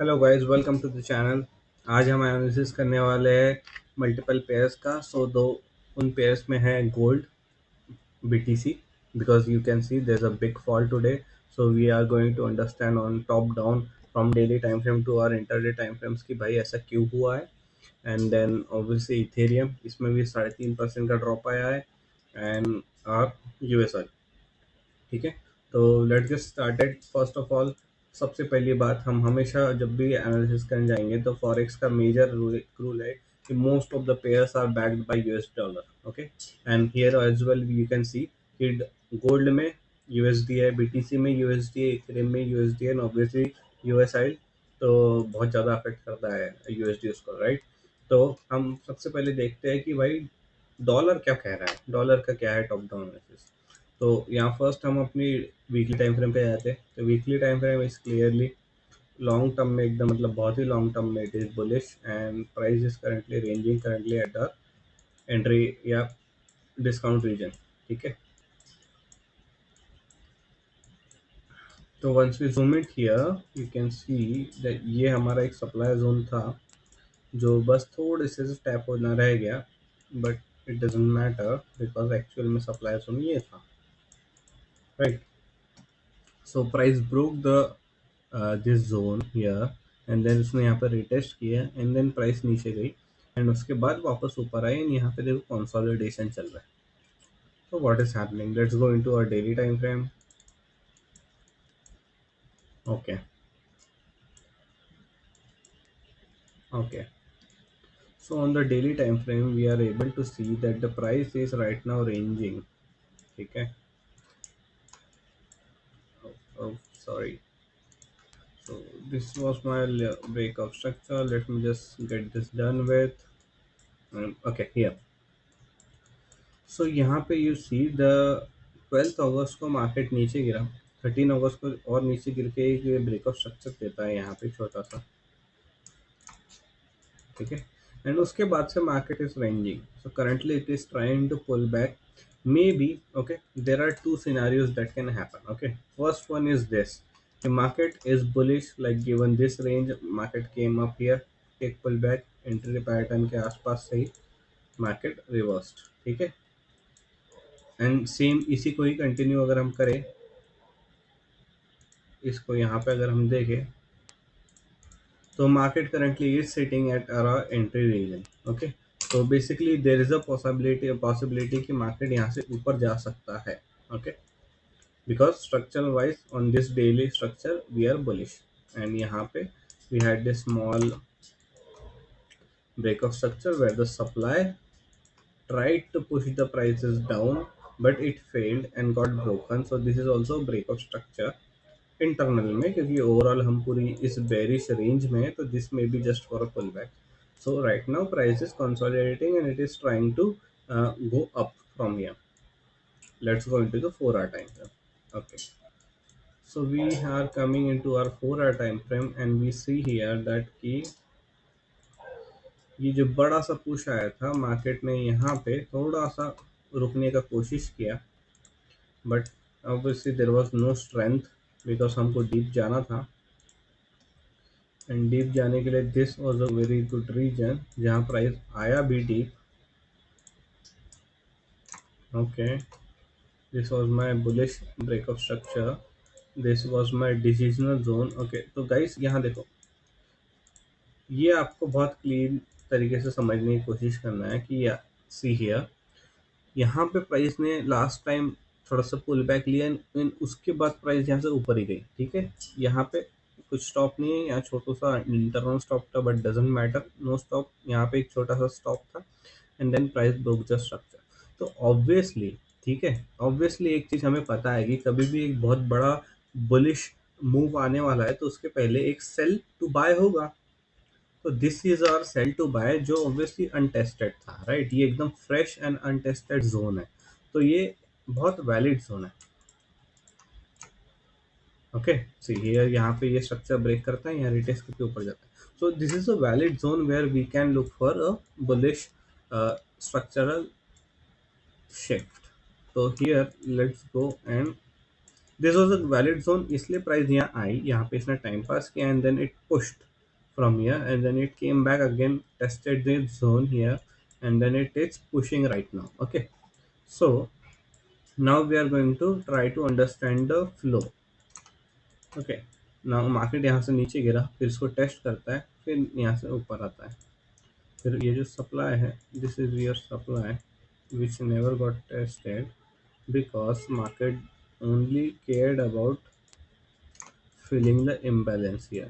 Hello guys, welcome to the channel. आज हम analysis करने वाले हैं मल्टीपल पेयर्स का। दो उन पेयर्स में है gold, BTC, because you can see there's a big fall today. So we are going to understand on top down from daily time frame to our intraday time frames कि भाई ऐसा क्यों हुआ है। एंड देन ऑब्वियसली इथेरियम, इसमें भी 3.5% का drop आया है। एंड आर यूएसआर, ठीक है। तो let's get started. First of all, सबसे पहली बात, हम हमेशा जब भी एनालिसिस करने जाएंगे तो फॉरेक्स का मेजर रूल है कि most of the pairs are backed by US dollar. Okay, and here as well you can see कि गोल्ड में यूएसडी है, बीटीसी में यूएसडी है, इथेरियम में यूएसडी है, ऑब्वियसली यूएसआई तो बहुत ज़्यादा अफेक्ट करता है यूएसडी उसको, राइट। तो हम सबसे पहले देखते हैं कि भाई डॉलर क्या कह रहा है, डॉलर का क्या है टॉप डाउन एनालिसिस। तो यहाँ फर्स्ट हम अपनी वीकली टाइम फ्रेम पे आते हैं। तो weekly time frame is clearly long term में एकदम, मतलब बहुत ही लॉन्ग टर्म में it is bullish and price is currently ranging currently at the entry या डिस्काउंट रीजन, ठीक है। तो once we zoom it here you can see that ये हमारा एक सप्लाई जोन था जो बस थोड़े से टैप होना रह गया, but it doesn't matter because actual में सप्लाई जोन ये था, right. So price broke the this zone here and then उसने यहाँ पर रिटेस्ट किया एंड देन प्राइस नीचे गई एंड उसके बाद वापस ऊपर आई एंड यहाँ पे देखो कंसोलिडेशन चल रहा है। तो what is happening, let's go into our daily time frame. Okay, okay, so on the daily time frame we are able to see that the price is right now ranging, ठीक है। oh, sorry, so this was my breakup structure. Let me just get this done with. Okay, here, सो यहाँ पे you see the 12 अगस्त को market नीचे गिरा, 13 अगस्त को और नीचे गिर के एक ब्रेकअप स्ट्रक्चर देता है यहाँ पे छोटा सा, ठीक है। एंड उसके बाद से market is ranging, so currently it is trying to pull back may be. Okay, there are two scenarios that can happen. Okay, first one is this, the market is bullish, like given this range market came up here, take pull back, entry pattern के आसपास से ही market reversed, ठीक है। And same इसी को ही continue अगर हम करें, इसको यहाँ पे अगर हम देखें तो market currently is sitting at around entry region. Okay, तो basically there is a possibility कि मार्केट यहाँ से ऊपर जा सकता है। Okay, because structural wise on this daily structure we are bullish and यहाँ पे we had this small breakup structure where the supply tried to push the prices down but it failed and got broken. So this is also a breakup structure internal में, क्योंकि overall हम पूरी इस bearish range में है, तो this may be just for a pullback. So right now price is consolidating and it is trying to go up from here. Let's go into the 4 hour time frame. Okay, so we are coming into our 4 hour time frame and we see here that कि ये जो बड़ा सा push आया था market ने यहाँ पे थोड़ा सा रुकने का कोशिश किया, but obviously there was no strength because हमको डीप जाना था एंड डीप जाने के लिए this was a very good region जहाँ प्राइस आया भी deep. Okay, this was my bullish breakup structure, this was my decisional zone. Okay, तो गाइस यहाँ देखो, ये आपको बहुत क्लीन तरीके से समझने की कोशिश करना है कि सी हियर, यहाँ पे प्राइस ने लास्ट टाइम थोड़ा सा पुल बैक लिया एंड उसके बाद प्राइस यहाँ से ऊपर ही गई, ठीक है। यहाँ पे कुछ स्टॉप नहीं है, यहाँ छोटा सा इंटरनल स्टॉप था but doesn't matter, no stop, यहाँ पे एक छोटा सा स्टॉप था and then price broke the structure. तो ऑब्वियसली, ठीक है, ऑब्वियसली एक चीज़ हमें पता है कि कभी भी एक बहुत बड़ा बुलिश मूव आने वाला है तो उसके पहले एक सेल टू बाय होगा। तो this is our sell to buy जो ऑब्वियसली अनटेस्टेड था, राइट। ये एकदम फ्रेश एंड अनटेस्टेड जोन है, तो ये बहुत वैलिड जोन है। ओके, सी हियर, यहाँ पे ये स्ट्रक्चर ब्रेक करता है, यहाँ रिटेस्ट करके ऊपर जाता है। So this is a valid zone where we can look for a bullish structural shift. तो here let's go and this was a valid zone, इसलिए प्राइस यहाँ आई, यहाँ पे इसने टाइम पास किया and then it pushed from here, and then it came back again, tested the zone here, and then it is pushing right now. Okay, so now we are going to try to understand the flow. Okay, now market यहाँ से नीचे गिरा, फिर इसको test करता है, फिर यहाँ से ऊपर आता है, फिर ये जो सप्लाई है, this is your supply which never got tested because market only cared about filling the imbalance here.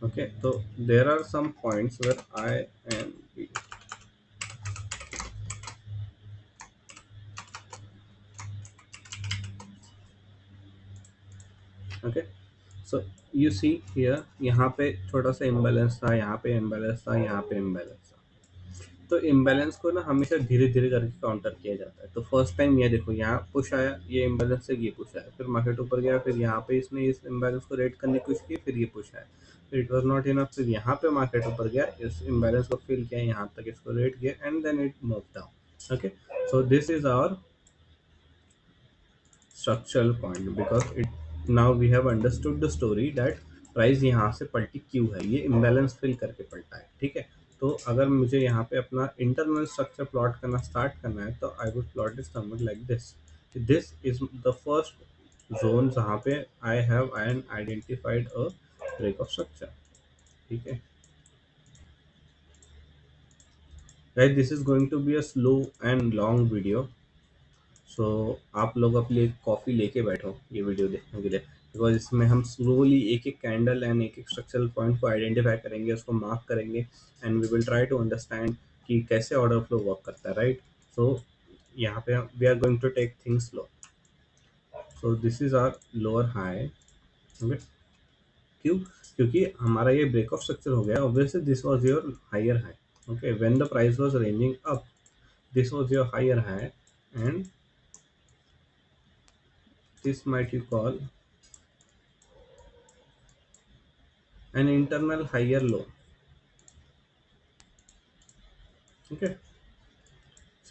Okay, so there are some points where I and B. Okay, so you see here, यहाँ पे छोटा सा imbalance था, यहाँ पे imbalance था, यहाँ पे imbalance था। तो इम्बैलेंस को ना हमेशा धीरे धीरे करके काउंटर किया जाता है। तो फर्स्ट टाइम ये देखो, यहाँ पुश आया, ये इम्बैलेंस से ये पुश आया, फिर मार्केट ऊपर गया, फिर यहाँ पे इसने इस इम्बैलेंस को रेट करने की कोशिश की, फिर ये पुश आया, फिर इट वाज नॉट इनफ, फिर यहाँ पे मार्केट ऊपर गया, इस इम्बैलेंस को फिल किया, यहाँ तक इसको रेट किया, and then it move down. Okay, so this is our structural point because it now we have understood the story that price यहाँ से पलटी क्यों है, ये इम्बैलेंस फिल करके पलटा है। ठीक है, तो अगर मुझे यहाँ पे अपना इंटरनल स्ट्रक्चर प्लॉट करना स्टार्ट करना है तो I would plot it something like this. This is the first zone जहाँ पे I have an identified a break of structure. ठीक है guys, this is going to be a slow and long video, so आप लोग अपनी coffee लेके बैठो ये वीडियो देखने के लिए, बिकॉज इसमें हम स्लोली एक एक कैंडल एंड एक एक स्ट्रक्चरल पॉइंट को आइडेंटिफाई करेंगे, उसको मार्क करेंगे, and we will try to understand कि कैसे ऑर्डर फ्लो वर्क करता है। राइट, सो यहाँ पे we are going to take things slow. So this is our lower high. Okay, क्यों? क्योंकि हमारा ये ब्रेक ऑफ स्ट्रक्चर हो गया, obviously this was your higher high. Okay, when the price was ranging up, this was your higher high, and this might you call an internal higher low. Okay,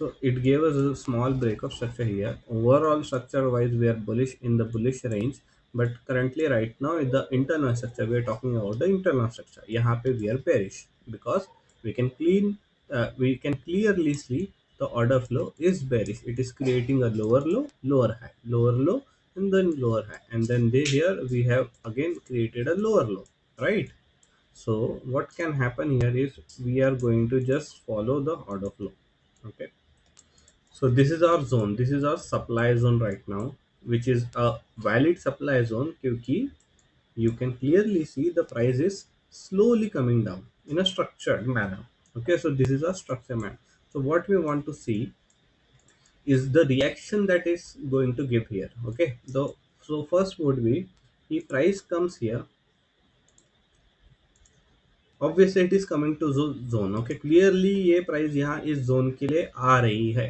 so it gave us a small break of structure here. Overall structure wise we are bullish in the bullish range, but currently right now in the internal structure we are talking about the internal structure. यहाँ पे we are bearish because we can clearly see the order flow is bearish. It is creating a lower low, lower high, lower low, and then lower high, and then here we have again created a lower low, right? So what can happen here is we are going to just follow the order flow. Okay, so this is our zone, this is our supply zone right now, which is a valid supply zone because you can clearly see the price is slowly coming down in a structured manner. Okay, so this is a structured manner. So what we want to see is the reaction that is going to give here. Okay, so first would be if price comes here, obviously it is coming to zone. Okay, clearly ये price यहाँ इस zone के लिए आ रही है,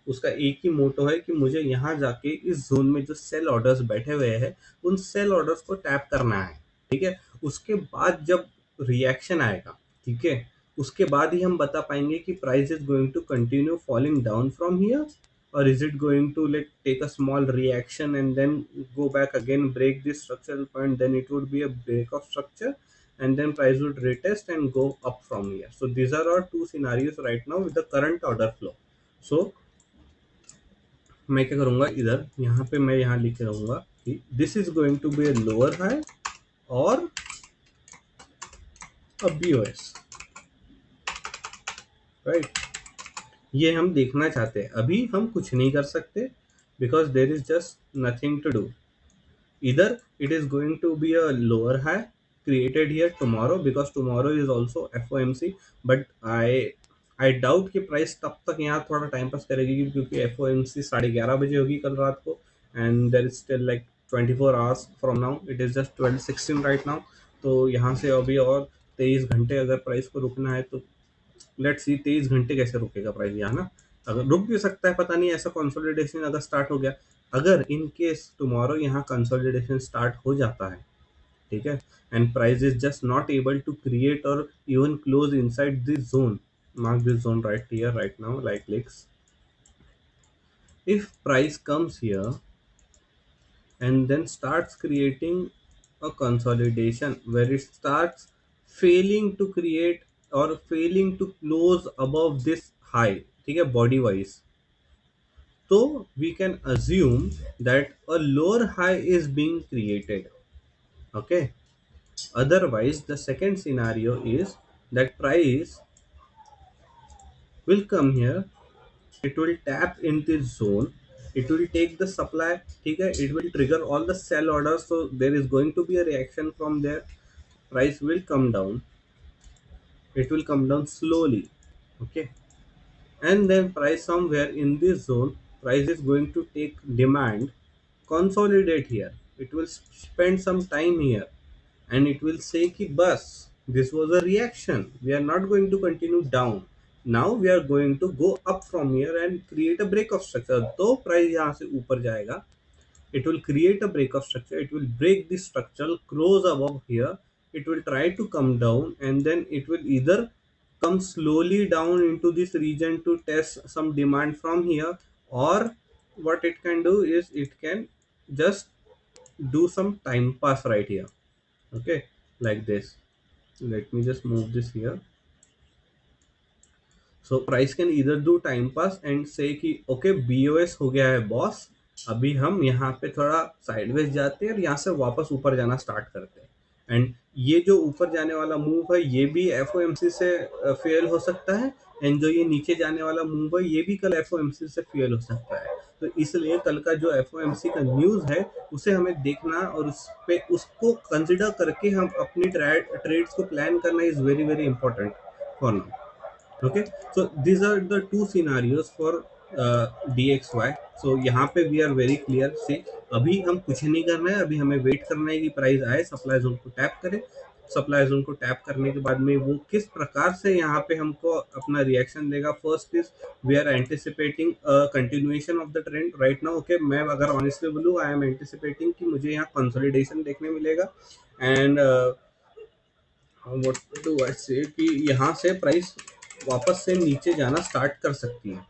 उसका एक ही मोटो है कि मुझे यहाँ जाके इस जोन में जो सेल ऑर्डर्स बैठे हुए हैं उन सेल ऑर्डर्स को टैप करना है। ठीक है, उसके बाद जब रिएक्शन आएगा, ठीक है, उसके बाद ही हम बता पाएंगे कि price is going to continue falling down from here, or is it going to take a small reaction and then go back again, break this structural point, then it would be a break of structure, and then price would retest and go up from here. So these are our two scenarios right now with the current order flow. So मैं क्या करूँगा, इधर यहाँ पे मैं यहाँ लिख रहूँगा कि this is going to be a lower high और a BOS, राइट? ये हम देखना चाहते हैं, अभी हम कुछ नहीं कर सकते because there is just nothing to do. Either it is going to be a lower high created here tomorrow because tomorrow is also FOMC, but I doubt कि प्राइस तब तक यहाँ थोड़ा टाइम पास करेगी क्योंकि FOMC 11:30 होगी कल रात को, and there is still like 24 hours from now, it is just 12:16 right now. तो यहाँ से अभी और 23 घंटे अगर प्राइस को रुकना है तो लेट्स सी 23 घंटे कैसे रुकेगा प्राइस यहाँ ना, अगर रुक भी सकता है पता नहीं, ऐसा कंसोलिडेशन अगर स्टार्ट हो गया, अगर इन केस टुमारो यहाँ कंसोलिडेशन स्टार्ट हो जाता है, ठीक है, and price is just not able to create और even close inside this zone, mark this zone right here right now like licks. If price comes here and then starts creating a consolidation where it starts failing to create or failing to close above this high, ठीक है, body wise, so we can assume that a lower high is being created. Okay. Otherwise, the second scenario is that price will come here, it will tap in this zone, it will take the supply, okay, it will trigger all the sell orders, so there is going to be a reaction from there, price will come down, it will come down slowly, okay, and then price somewhere in this zone, price is going to take demand, consolidate here, it will spend some time here, and it will say ki bus, this was a reaction, we are not going to continue down, now we are going to go up from here and create a break of structure, तो price यहाँ से ऊपर जाएगा, it will create a break of structure, it will break the structure close above here, it will try to come down, and then it will either come slowly down into this region to test some demand from here, or what it can do is it can just do some time pass right here, okay, like this. Let me just move this here. So price can इधर do time pass and से कि okay BOS हो गया है boss, अभी हम यहाँ पे थोड़ा साइडवेज जाते हैं और यहाँ से वापस ऊपर जाना स्टार्ट करते हैं, एंड ये जो ऊपर जाने वाला मूव है ये भी एफओएमसी से फेल हो सकता है, एंड जो ये नीचे जाने वाला मूव है ये भी कल एफओएमसी से फेल हो सकता है, तो इसलिए कल का जो एफओएमसी का न्यूज़ है उसे हमें देखना और उस पे उसको कंसिडर करके हम अपनी ट्रेड्स को प्लान करना is very very important for now. Okay, so these are the two scenarios for dxy. so यहाँ पे we are very clear से अभी हम कुछ नहीं करना है, अभी हमें वेट करना है कि प्राइस आए, सप्लाई जोन को टैप करे, सप्लाई जोन को टैप करने के बाद में वो किस प्रकार से यहाँ पे हमको अपना रिएक्शन देगा. First is we are anticipating continuation of the trend right now. Okay, मैं अगर ऑनेस्टली बोलूँ आई एम एंटिसिपेटिंग कि मुझे यहाँ कंसोलिडेशन देखने मिलेगा, एंड व्हाट डू आई से कि यहाँ से प्राइस वापस से नीचे जाना स्टार्ट कर सकती है.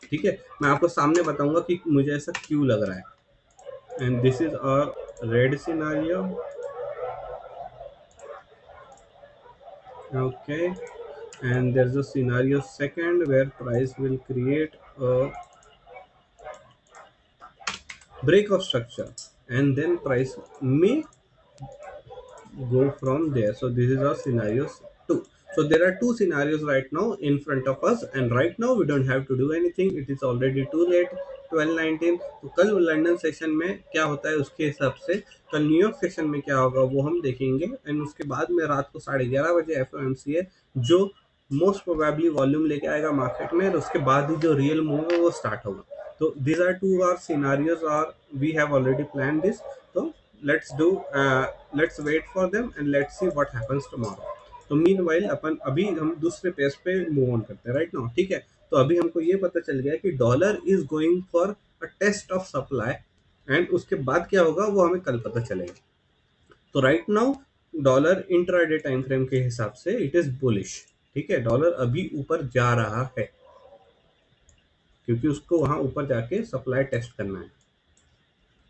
ठीक है, मैं आपको सामने बताऊंगा कि मुझे ऐसा क्यों लग रहा है. And this is our red scenario. Okay, and there is a scenario second where price will create a break of structure and then price may go from there. So this is our scenarios 2. So there are two scenarios right now in front of us, and right now we don't have to do anything. It is already too late. 12:19. तो कल London session में क्या होता है उसके हिसाब से कल न्यूयॉर्क सेशन में क्या होगा वो हम देखेंगे, एंड उसके बाद में रात को 11:30 बजे एफओएमसी है जो मोस्ट प्रोबेबली वॉल्यूम लेके आएगा मार्केट में, और उसके बाद ही जो रियल मूव है वो स्टार्ट होगा. तो these are two our scenarios, or we have already planned this. So let's wait for them and let's see what happens tomorrow. तो मीनवाइल अपन अभी हम दूसरे पेज पे मूव ऑन करते हैं राइट नाउ. ठीक है, तो अभी हमको ये पता चल गया कि dollar is going for a test of supply, and उसके बाद क्या होगा वो हमें कल पता चलेगा. तो right now dollar intraday time frame के हिसाब से इट इज बुलिश. ठीक है, डॉलर अभी ऊपर जा रहा है क्योंकि उसको वहां ऊपर जाके सप्लाई टेस्ट करना है.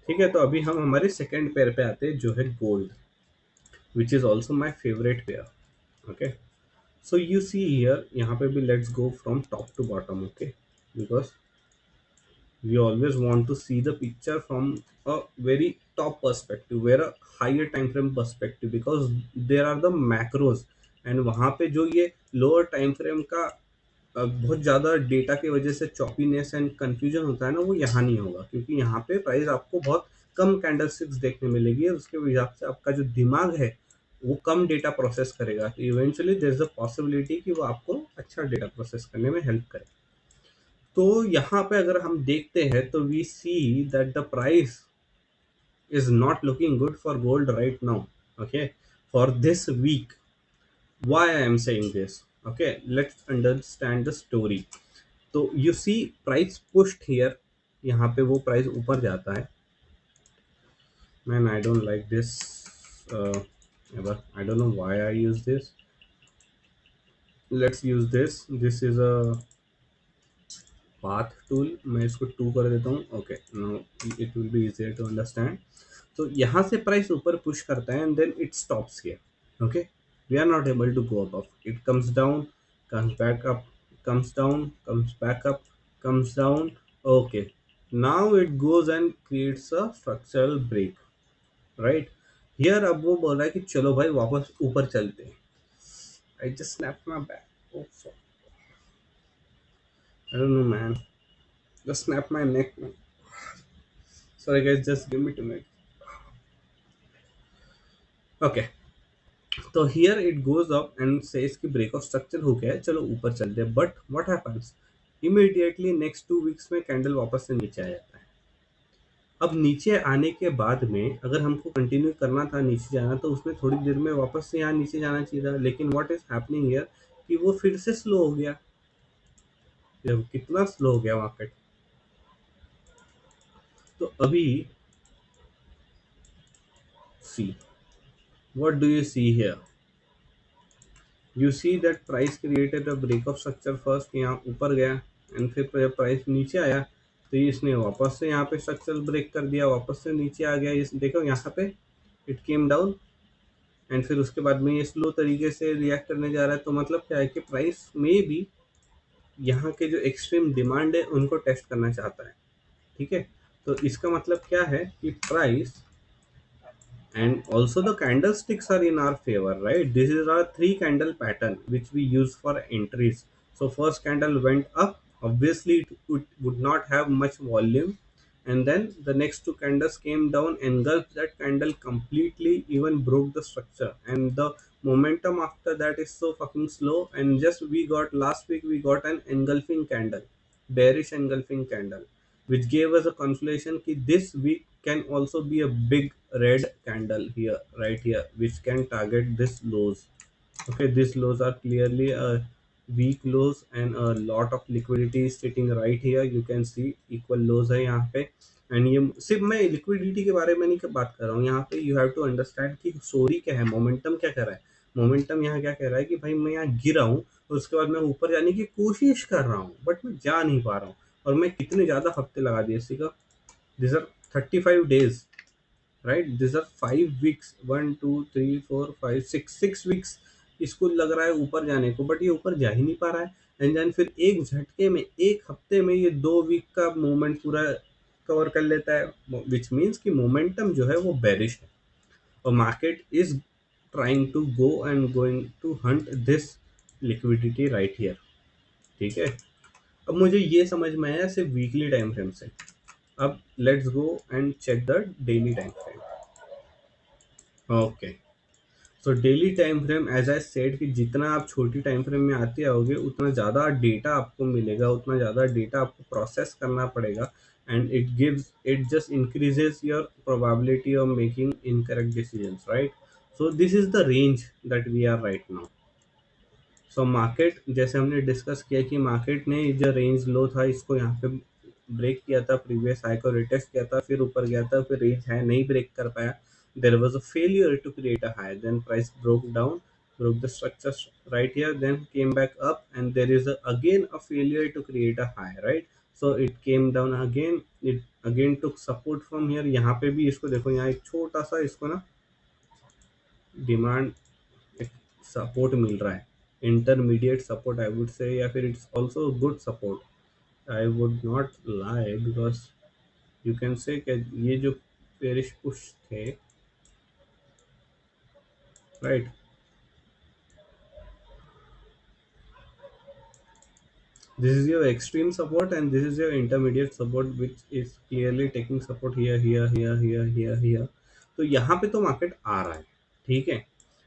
ठीक है, तो अभी हम हमारे सेकेंड पेयर पे आते हैं जो है gold, which is also my favourite pair. Okay, so you see here, यहाँ पे भी let's go from top to bottom. Okay, because we always want to see the picture from a very top perspective, where a higher time frame perspective, because there are the macros, and वहाँ पे जो ये lower time frame का बहुत ज़्यादा data की वजह से चॉपीनेस एंड कंफ्यूजन होता है ना, वो यहाँ नहीं होगा क्योंकि यहाँ पे प्राइस आपको बहुत कम कैंडलस्टिक्स देखने मिलेगी, और उसके हिसाब से आपका जो दिमाग है वो कम डेटा प्रोसेस करेगा. तो eventually there is a possibility कि वो आपको अच्छा डेटा प्रोसेस करने में हेल्प करे. तो यहाँ पे अगर हम देखते हैं तो we see that the price is not looking good for gold right now. Okay, for this week. Why I am saying this? Okay, let's understand the story. तो you see price pushed here, यहाँ पे वो price ऊपर जाता है. Man, I don't like this. Ever. I don't know why I use this. Let's use this. This is a path tool. मैं इसको 2 कर देता हूँ. Okay, now it will be easier to understand. तो यहाँ से प्राइस ऊपर पुश करता है and then it stops here. Okay, we are not able to go above. It comes down, comes back up, comes down, comes back up, comes down. Okay, now it goes and creates a structural break, right? Here अब वो बोल रहा है कि चलो भाई वापस ऊपर चलते हैं. I just snapped my back. Oh fuck. I don't know, man. Just snap my neck, man. Sorry guys, just give me 2 minutes. Okay. तो here it goes up and says कि ब्रेक ऑफ स्ट्रक्चर हो गया है, चलो ऊपर चलते हैं. But what happens, immediately next 2 weeks में कैंडल वापस से नीचे आ जाता है. अब नीचे आने के बाद में अगर हमको कंटिन्यू करना था नीचे जाना, तो उसमें थोड़ी देर में वापस से यहाँ नीचे जाना चाहिए था. लेकिन व्हाट इज हैपनिंग हियर कि वो फिर से स्लो हो गया. जब कितना स्लो हो गया मार्केट. तो अभी see, what do you see here? You see that price created a break of structure first, यहाँ ऊपर गया एंड फिर जब प्राइस नीचे आया तो इसने वापस से यहाँ पे स्ट्रक्चरल ब्रेक कर दिया, वापस से नीचे आ गया. इस देखो यहाँ पे इट केम डाउन एंड फिर उसके बाद में ये स्लो तरीके से रिएक्ट करने जा रहा है. तो मतलब क्या है कि प्राइस में भी यहाँ के जो एक्सट्रीम डिमांड है उनको टेस्ट करना चाहता है. ठीक है, तो इसका मतलब क्या है कि price and also the candlesticks are in our favor, right? This is our three candle pattern which we use for entries. So first candle went up, obviously would not have much volume, and then the next two candles came down, engulfed that candle completely, even broke the structure, and the momentum after that is so fucking slow. And just we got last week we got an engulfing candle, bearish engulfing candle, which gave us a confirmation that this week can also be a big red candle here, right here, which can target this lows. Okay, these lows are clearly a weak lows and a lot of liquidity is sitting right here. You can see equal lows है यहाँ पे. And ये सिर्फ मैं liquidity के बारे में नहीं बात कर रहा हूँ यहाँ पे. यू हैव टू अंडरस्टैंड कि स्टोरी क्या है, मोमेंटम क्या कर रहा है. मोमेंटम यहाँ क्या कह रहा है कि भाई मैं यहाँ गिरा हूँ, उसके बाद मैं ऊपर जाने की कोशिश कर रहा हूँ बट मैं जा नहीं पा रहा हूँ. और मैं कितने ज़्यादा हफ्ते लगा दिए इसी का. This are 35 days, right? This are 5 weeks, 1 2 3 4 5 6 6 weeks इसको लग रहा है ऊपर जाने को, बट ये ऊपर जा ही नहीं पा रहा है. एंड देन फिर एक झटके में एक हफ्ते में ये 2 वीक का मूवमेंट पूरा कवर कर लेता है, विच मीन्स कि मोमेंटम जो है वो बेरिश है और market is trying to go and going to hunt this liquidity right here. ठीक है, अब मुझे ये समझ में आया सिर्फ वीकली टाइम फ्रेम से. अब let's go and check the daily time frame. Okay, so daily time frame as I said कि जितना आप छोटी टाइम फ्रेम में आते आओगे उतना ज़्यादा डेटा आपको मिलेगा, उतना ज़्यादा डेटा आपको प्रोसेस करना पड़ेगा. And it just increases your probability of making incorrect decisions, right? So this is the range that we are right now. So market जैसे हमने डिस्कस किया कि मार्केट ने जो रेंज लो था इसको यहाँ पे ब्रेक किया था, प्रीवियस हाई को रिटेस्ट किया था, फिर ऊपर गया था, फिर रेंज हाई नहीं ब्रेक कर पाया. There was a failure to create a high, then price broke down, broke the structure right here, then came back up, and there is again a failure to create a high, right? So it came down again, it again took support from here. यहाँ पे भी इसको देखो, यहाँ एक छोटा सा इसको ना डिमांड सपोर्ट मिल रहा है, intermediate support I would say, या फिर it's also good support. I would not lie because you can say ये जो पेरिश पुश थे, right? This is your extreme support and this is your intermediate support which is clearly taking support here, here, here, here, here, here. तो यहाँ पे तो market आ रहा है, ठीक है.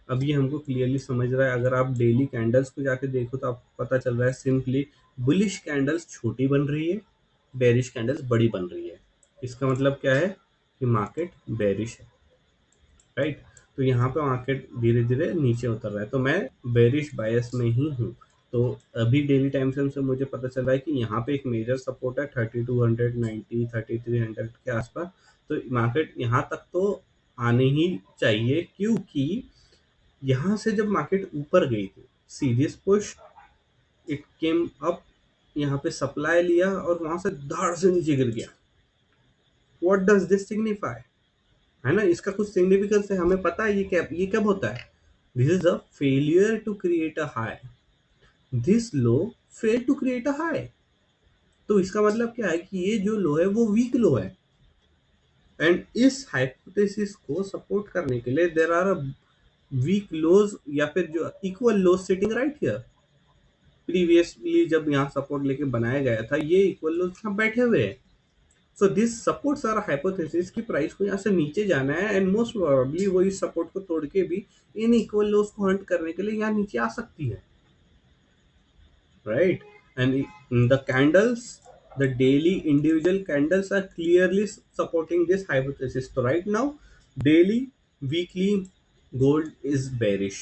अब ये हमको क्लियरली समझ रहा है. अगर आप डेली कैंडल्स को जाके देखो तो आपको पता चल रहा है सिंपली बुलिश कैंडल्स छोटी बन रही है, बेरिश कैंडल्स बड़ी बन रही है. इसका मतलब क्या है कि मार्केट बेरिश है, राइट? तो यहाँ पे मार्केट धीरे धीरे नीचे उतर रहा है, तो मैं बेरिश बायस में ही हूँ. तो अभी डेली टाइम फ्रेम से मुझे पता चल रहा है कि यहाँ पे एक मेजर सपोर्ट है 3290 3300 के आसपास. तो मार्केट यहाँ तक तो आने ही चाहिए, क्योंकि यहाँ से जब मार्केट ऊपर गई थी series push, it came up, यहाँ पे सप्लाई लिया और वहां से धाड़ से नीचे गिर गया. What does this signify? है ना, इसका कुछ सिग्निफिकेंस है, हमें पता है ये कब होता है। This is a failure to create a high, this low fail to create a high. तो इसका मतलब क्या है कि ये जो लो है वो वीक लो है। एंड इस हाइपोथेसिस को सपोर्ट करने के लिए देर आर वीक लोज या फिर जो equal lows sitting right here. Previously जब यहाँ सपोर्ट लेके बनाया गया था, ये इक्वल लोज यहाँ बैठे हुए हैं। So this supports our hypothesis की प्राइस को यहाँ से नीचे जाना है, एंड मोस्ट प्रोबेबली वो इस सपोर्ट को तोड़ के भी इन इक्वल लोज को हंट करने के लिए यहाँ नीचे आ सकती है, right? And the candles, the daily individual candles are clearly supporting this hypothesis. So right now, daily, weekly gold is bearish.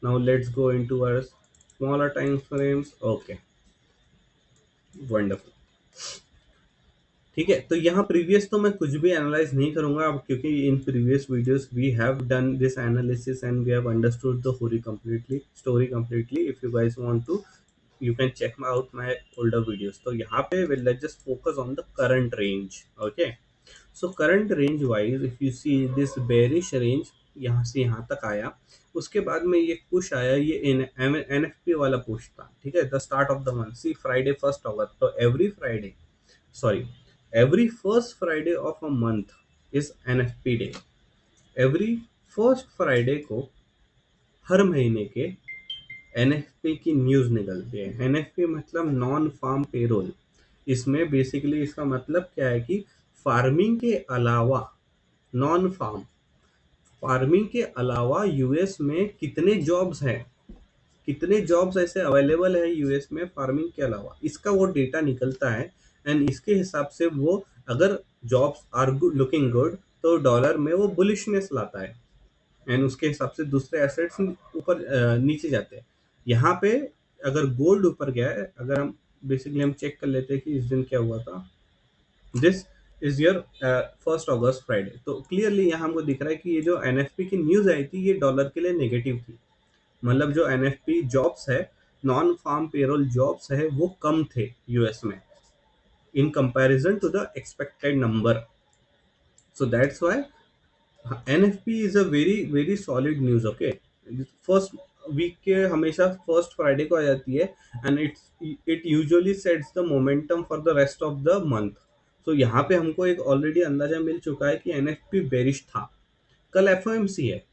Now let's go into our smaller time frames. Okay, wonderful. ठीक है, तो यहाँ previous तो मैं कुछ भी analyse नहीं करूंगा अब, क्योंकि in previous videos we have done this analysis and we have understood the story completely. If you guys want to, you can check out my older videos. तो यहाँ पे let's just focus on the current range. Okay, so current range wise if you see this bearish range यहाँ से यहाँ तक आया, उसके बाद में ये पुश आया, ये NFP वाला पुश था, ठीक है, the start of the month. See Friday 1 अगस्त, तो every first Friday of a month is NFP day। Every first Friday को हर महीने के एनएफपी की न्यूज़ निकलती है। एनएफपी मतलब नॉन फार्म पेरोल। इसमें बेसिकली इसका मतलब क्या है कि फार्मिंग के अलावा, नॉन फार्मिंग के अलावा यूएस में कितने जॉब्स हैं, कितने जॉब्स ऐसे अवेलेबल है यूएस में फार्मिंग के अलावा, इसका वो डेटा निकलता है। एंड इसके हिसाब से वो, अगर जॉब्स आर लुकिंग गुड, तो डॉलर में वो बुलिशनेस लाता है, एंड उसके हिसाब से दूसरे एसेट्स ऊपर नीचे जाते हैं। यहाँ पे अगर गोल्ड ऊपर गया है, अगर हम बेसिकली हम चेक कर लेते हैं कि इस दिन क्या हुआ था, this is your 1 August Friday. तो क्लियरली यहाँ हमको दिख रहा है कि ये जो एनएफपी की न्यूज़ आई थी ये डॉलर के लिए नेगेटिव थी। मतलब जो एनएफपी जॉब्स है, नॉन फार्म पेरोल जॉब्स है, वो कम थे यूएस में in comparison to the expected number. So that's why NFP is a very solid news. Okay, first week के हमेशा फर्स्ट फ्राइडे को आ जाती है, and it usually sets the momentum for the rest of the month. तो यहाँ पे हमको एक ऑलरेडी अंदाजा मिल चुका है कि NFP बेरिश था। कल FOMC है,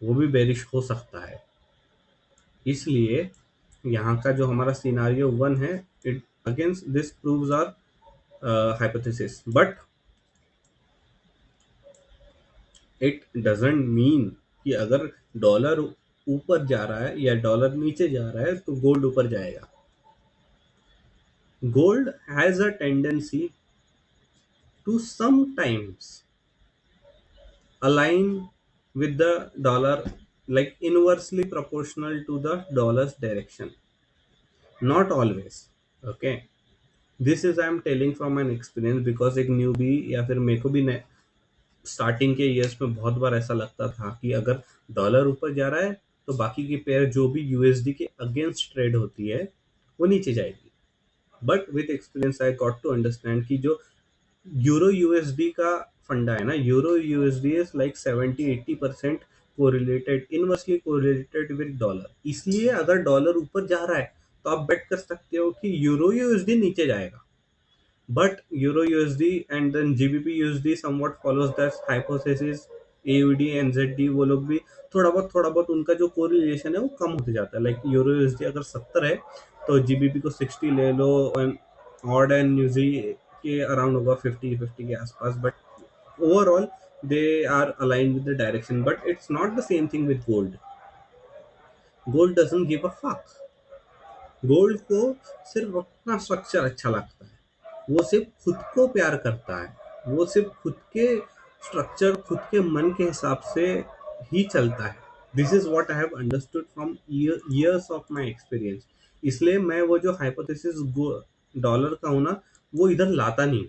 वो भी बेरिश हो सकता है। इसलिए यहाँ का जो हमारा सिनारियो 1 है, it against this proves our hypothesis, but it doesn't mean कि अगर डॉलर ऊपर जा रहा है या डॉलर नीचे जा रहा है तो गोल्ड ऊपर जाएगा। Gold has a tendency to sometimes align with the dollar, like inversely proportional to the dollar's direction, not always। okay, this is I am telling from an experience, because एक newbie या फिर मेरे को भी starting के years में बहुत बार ऐसा लगता था कि अगर डॉलर ऊपर जा रहा है तो बाकी की पेयर जो भी यूएसडी के अगेंस्ट ट्रेड होती है वो नीचे जाएगी। But with experience I got to understand कि जो यूरो यूएसडी का फंडा है ना, euro USD is like 70-80% correlated, inversely correlated with dollar. इसलिए अगर डॉलर ऊपर जा रहा है तो आप बेट कर सकते हो कि यूरो यूएसडी नीचे जाएगा। But Euro USD and then GBP USD somewhat follows that hypothesis। AUD NZD वो लोग भी थोड़ा बहुत उनका जो कोरिलेशन है वो कम होते जाता है। लाइक यूरो यूएसडी अगर 70 है तो जीबीपी को 60 ले लो, ऑड एंड न्यूजी के अराउंड होगा 50 के आसपास। But overall they are align with the direction, but it's not the same thing with gold. Gold doesn't give a fuck. Gold को सिर्फ अपना स्ट्रक्चर अच्छा लगता है, वो सिर्फ खुद को प्यार करता है, वो सिर्फ खुद के स्ट्रक्चर, खुद के मन के हिसाब से ही चलता है। This is what I have understood from years of my experience. इसलिए मैं वो जो हाइपोथेसिस डॉलर का हूँ ना, वो इधर लाता नहीं,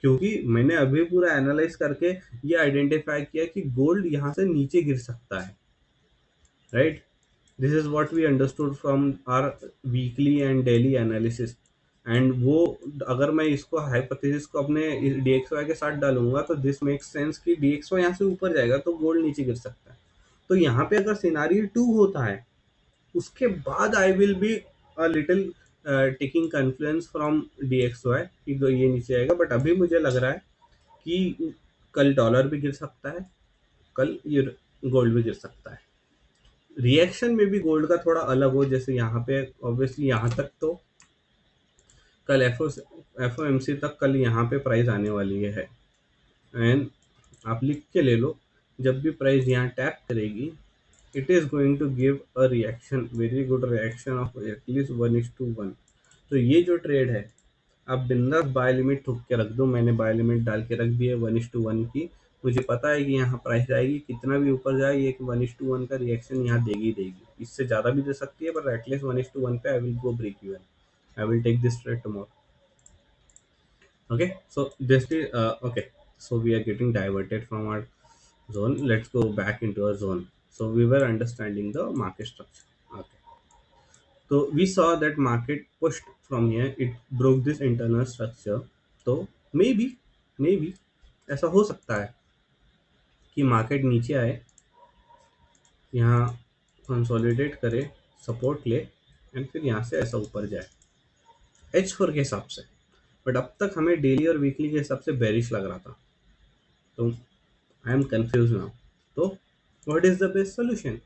क्योंकि मैंने अभी पूरा एनालाइज करके ये आइडेंटिफाई किया कि गोल्ड यहाँ से नीचे गिर सकता है, right. This is what we understood from our weekly and daily analysis। And वो अगर मैं इसको हाइपोथेसिस को अपने DXY के साथ डालूंगा तो दिस मेक्स सेंस कि DXY यहाँ से ऊपर जाएगा तो गोल्ड नीचे गिर सकता है। तो यहाँ पे अगर सिनारियो 2 होता है उसके बाद I will be a little taking confluence from DXY कि ये नीचे आएगा, बट अभी मुझे लग रहा है कि कल डॉलर भी गिर सकता है, कल ये गोल्ड भी गिर सकता है। रिएक्शन में भी गोल्ड का थोड़ा अलग हो, जैसे यहाँ पे ऑब्वियसली यहाँ तक तो कल FOMC तक कल यहाँ पे प्राइस आने वाली है, एंड आप लिख के ले लो जब भी प्राइस यहाँ टैप करेगी it is going to give a reaction, very good reaction of at least 1:1। तो ये जो ट्रेड है आप बिंदास बाय लिमिट ठोक के रख दो, मैंने बाय लिमिट डाल के रख दी है 1:1 की। मुझे पता है कि यहाँ प्राइस जाएगी, कितना भी ऊपर जाए ये 1:1 का रिएक्शन यहाँ देगी देगी, इससे ज़्यादा भी दे सकती है, पर एटलीस्ट 1:1 पे I will go break even, I will take this trade tomorrow. Okay, so this is okay. So we are getting diverted from our zone. Let's go back into our zone. So we were understanding the market structure. Okay. So we saw that market pushed from here. It broke this internal structure. तो maybe ऐसा हो सकता है कि market नीचे आए, यहाँ consolidate करे, सपोर्ट ले, एंड फिर यहाँ से ऐसा ऊपर जाए H4 के हिसाब से। बट अब तक हमें डेली और वीकली के हिसाब से बेरिश लग रहा था, तो I am confused now. So, what is the best solution?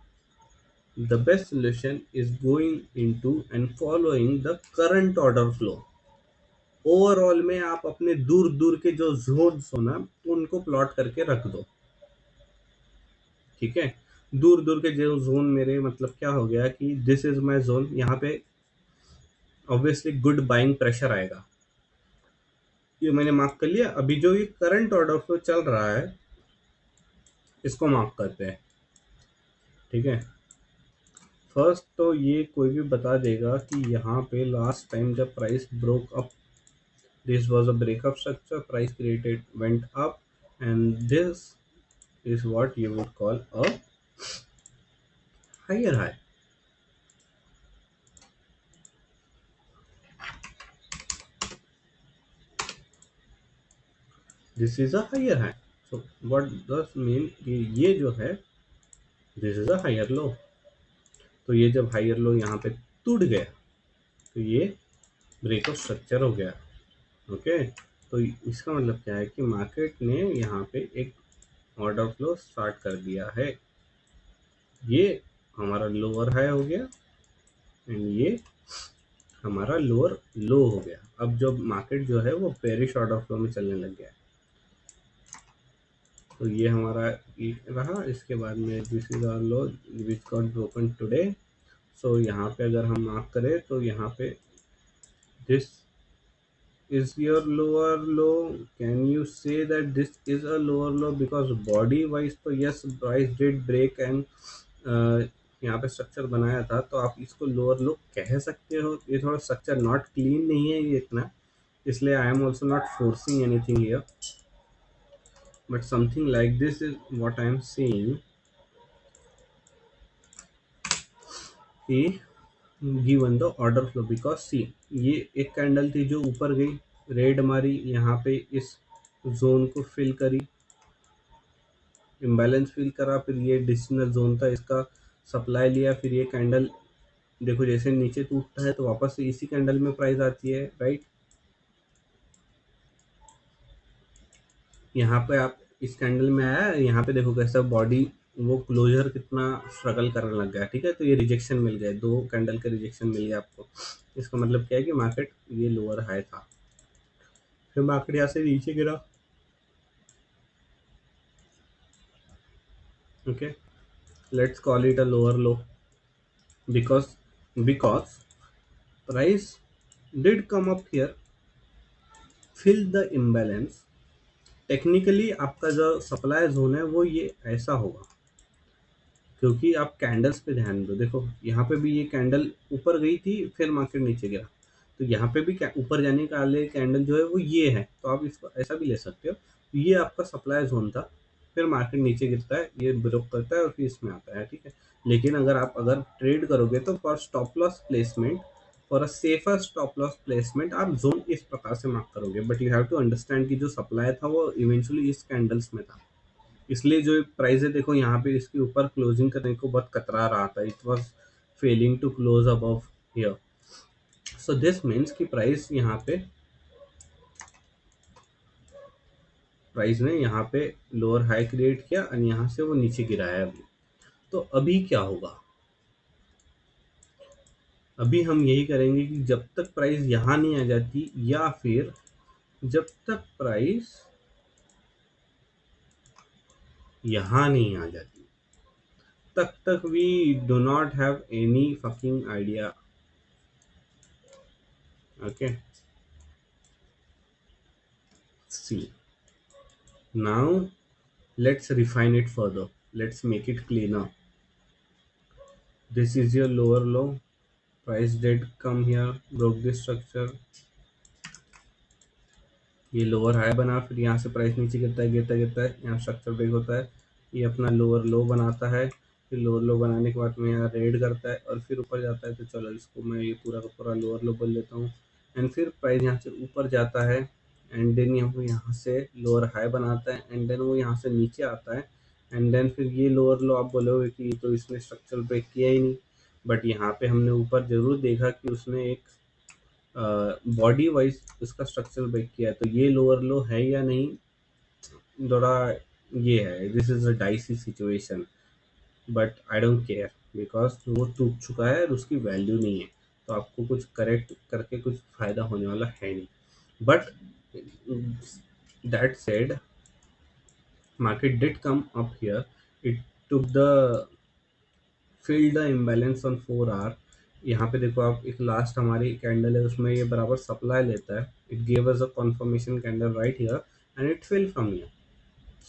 The best solution is going into and following the current order flow. Overall में आप अपने दूर दूर के जो जोन्स हो ना उनको प्लॉट करके रख दो, ठीक है। दूर दूर के जो जोन मेरे मतलब क्या हो गया कि दिस इज माय जोन, यहाँ पे ऑब्वियसली गुड बाइंग प्रेशर आएगा, ये मैंने मार्क कर लिया। अभी जो ये करंट ऑर्डर फ्लो चल रहा है इसको मार्क करते हैं, ठीक है। फर्स्ट तो ये कोई भी बता देगा कि यहाँ पे लास्ट टाइम जब price broke up, this was a breakup structure, price created went up and this is what you would call a higher high. This is a higher high. So what does mean कि ये जो है this is a higher low. तो ये जब higher low यहाँ पे टूट गया तो ये ब्रेकअप स्ट्रक्चर हो गया, ओके। तो इसका मतलब क्या है कि मार्केट ने यहाँ पे एक ऑर्डर फ्लो स्टार्ट कर दिया है। ये हमारा लोअर हाई हो गया एंड ये हमारा लोअर लो हो गया। अब जो मार्केट जो है वो बेरिश ऑर्डर फ्लो में चलने लग गया है। तो ये हमारा रहा, इसके बाद में this is our low which got broken today. So यहाँ पे अगर हम मार्क करें तो यहाँ पे this is your lower low, can you say that this is a lower low? Because body wise तो yes price did break and यहाँ पे स्ट्रक्चर बनाया था, तो आप इसको लोअर लो कह सकते हो। ये थोड़ा स्ट्रक्चर नॉट क्लीन नहीं है ये इतना, इसलिए I am also not forcing anything here, but something like this is what I am saying कि given the order flow. Because see ये एक कैंडल थी जो ऊपर गई, रेड मारी, यहाँ पे इस जोन को फिल करी, इम्बैलेंस फिल करा, फिर ये डिस्टिनल जोन था इसका सप्लाई लिया, फिर ये कैंडल देखो जैसे नीचे टूटता है तो वापस से इसी कैंडल में प्राइस आती है, राइट। यहाँ पे आप इस कैंडल में आया, यहाँ पे देखो कैसा बॉडी वो क्लोजर कितना स्ट्रगल करने लग गया, ठीक है। तो ये रिजेक्शन मिल गया, दो कैंडल का रिजेक्शन मिल गया आपको। इसका मतलब क्या है कि मार्केट ये लोअर हाई था, फिर मार्केट यहाँ से नीचे गिरा, okay. Let's call it a lower low because price did come up here, fill the imbalance। Technically आपका जो सप्लाई जोन है वो ये ऐसा होगा, क्योंकि आप कैंडल्स पे ध्यान दो, देखो यहाँ पे भी ये कैंडल ऊपर गई थी फिर मार्केट नीचे गिरा, तो यहाँ पे भी ऊपर जाने का वाले कैंडल जो है वो ये है, तो आप इसको ऐसा भी ले सकते हो। ये आपका सप्लाई जोन था, फिर मार्केट नीचे गिरता है, ये ब्रेक करता है और फिर इसमें आता है, ठीक है। लेकिन अगर आप ट्रेड करोगे तो for stop loss placement for a safer stop loss placement आप जोन इस प्रकार से मार्क करोगे, but you have to understand कि जो सप्लाई था वो इवेंचुअली इस कैंडल्स में था, इसलिए जो प्राइस है देखो यहाँ पे इसके ऊपर क्लोजिंग करने को बहुत कतरा रहा था, it was failing to close above here. So this means कि प्राइस ने यहाँ पे लोअर हाई क्रिएट किया और यहाँ से वो नीचे गिराया अभी। तो अभी क्या होगा, अभी हम यही करेंगे कि जब तक प्राइस यहाँ नहीं आ जाती या फिर जब तक प्राइस यहाँ नहीं आ जाती तब तक we do not have any fucking idea. Okay, see now let's refine it further, let's make it cleaner. This is your lower low, price did come here, broke this structure, ये lower high बना, फिर यहाँ से price नीचे गिरता है गिरता गिरता है, यहाँ स्ट्रक्चर ब्रेक होता है, ये अपना लोअर लो बनाता है, फिर लोअर लो बनाने के बाद में यहाँ रेड करता है और फिर ऊपर जाता है। तो चलो इसको मैं ये पूरा का पूरा लोअर लो बोल लेता हूँ। एंड फिर प्राइस यहाँ से ऊपर जाता है एंड देन यहाँ से लोअर हाई बनाता है एंड देन वो यहाँ से नीचे आता है एंड देन फिर ये लोअर लो आप बोलोगे कि तो इसने स्ट्रक्चर ब्रेक किया ही नहीं, बट यहाँ पे हमने ऊपर जरूर देखा कि उसने एक बॉडी वाइज उसका स्ट्रक्चर ब्रेक किया है। तो ये लोअर लो है या नहीं, थोड़ा ये है, this is a dicey situation, but I don't care because वो टूट चुका है और उसकी वैल्यू नहीं है, तो आपको कुछ करेक्ट करके कुछ फायदा होने वाला है नहीं। But that said market did come up here, it took the fill the imbalance on 4 hour. यहाँ पे देखो आप, एक लास्ट हमारी कैंडल है उसमें ये बराबर सप्लाई लेता है, it gave us a confirmation candle right here and it fill from here.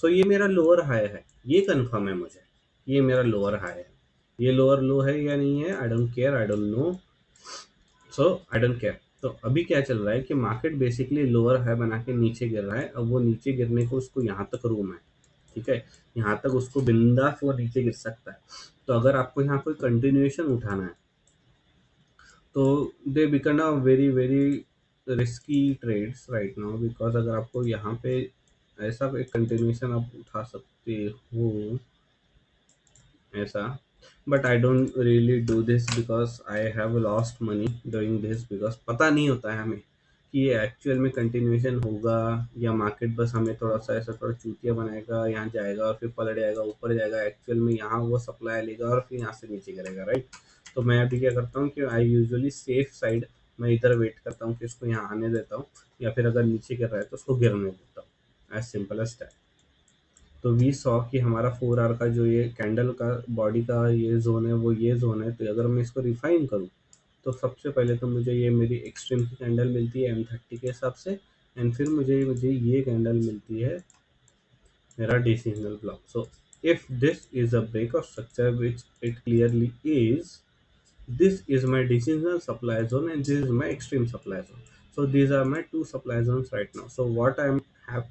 So ये मेरा लोअर हाई है, ये कंफर्म है मुझे, ये मेरा लोअर हाई है। ये लोअर लो है या नहीं है, I don't care, I don't know, so I don't care. तो अभी क्या चल रहा है कि मार्केट बेसिकली लोअर हाई बना के नीचे गिर रहा है। अब वो नीचे गिरने को उसको यहाँ तक रूम है, ठीक है, यहाँ तक उसको बिंदास वो नीचे गिर सकता है। तो अगर आपको यहाँ कोई कंटिन्यूएशन उठाना है तो they become a very very risky trades right now, because अगर आपको यहाँ पे ऐसा एक कंटिन्यूएशन आप उठा सकते हो ऐसा, but I don't really do this because I have lost money doing this, because पता नहीं होता है हमें कि ये एक्चुअल में कंटिन्यूएशन होगा या मार्केट बस हमें थोड़ा सा ऐसा थोड़ा चूतिया बनाएगा, यहाँ जाएगा और फिर पलट जाएगा ऊपर जाएगा, एक्चुअल में यहाँ वो सप्लाई लेगा और फिर यहाँ से नीचे करेगा, राइट। तो मैं अभी क्या करता हूँ कि आई यूजुअली सेफ साइड, मैं इधर वेट करता हूँ कि इसको यहाँ आने देता हूँ, या फिर अगर नीचे गिर रहा है तो उसको गिरने देता हूँ, एज सिंपल एज दैट। तो वी सॉ कि हमारा 4 आवर का जो ये कैंडल का बॉडी का ये जोन है वो ये जोन है। तो अगर मैं इसको रिफाइन करूँ तो सबसे पहले तो मुझे ये मेरी एक्सट्रीम की कैंडल मिलती है M30 के हिसाब से, एंड फिर मुझे मुझे ये कैंडल मिलती है मेरा decisional block. So if this is a break of structure which it clearly is, this is my decisional supply zone and this is my extreme supply zone. So these are my two supply zones right now. So what I am have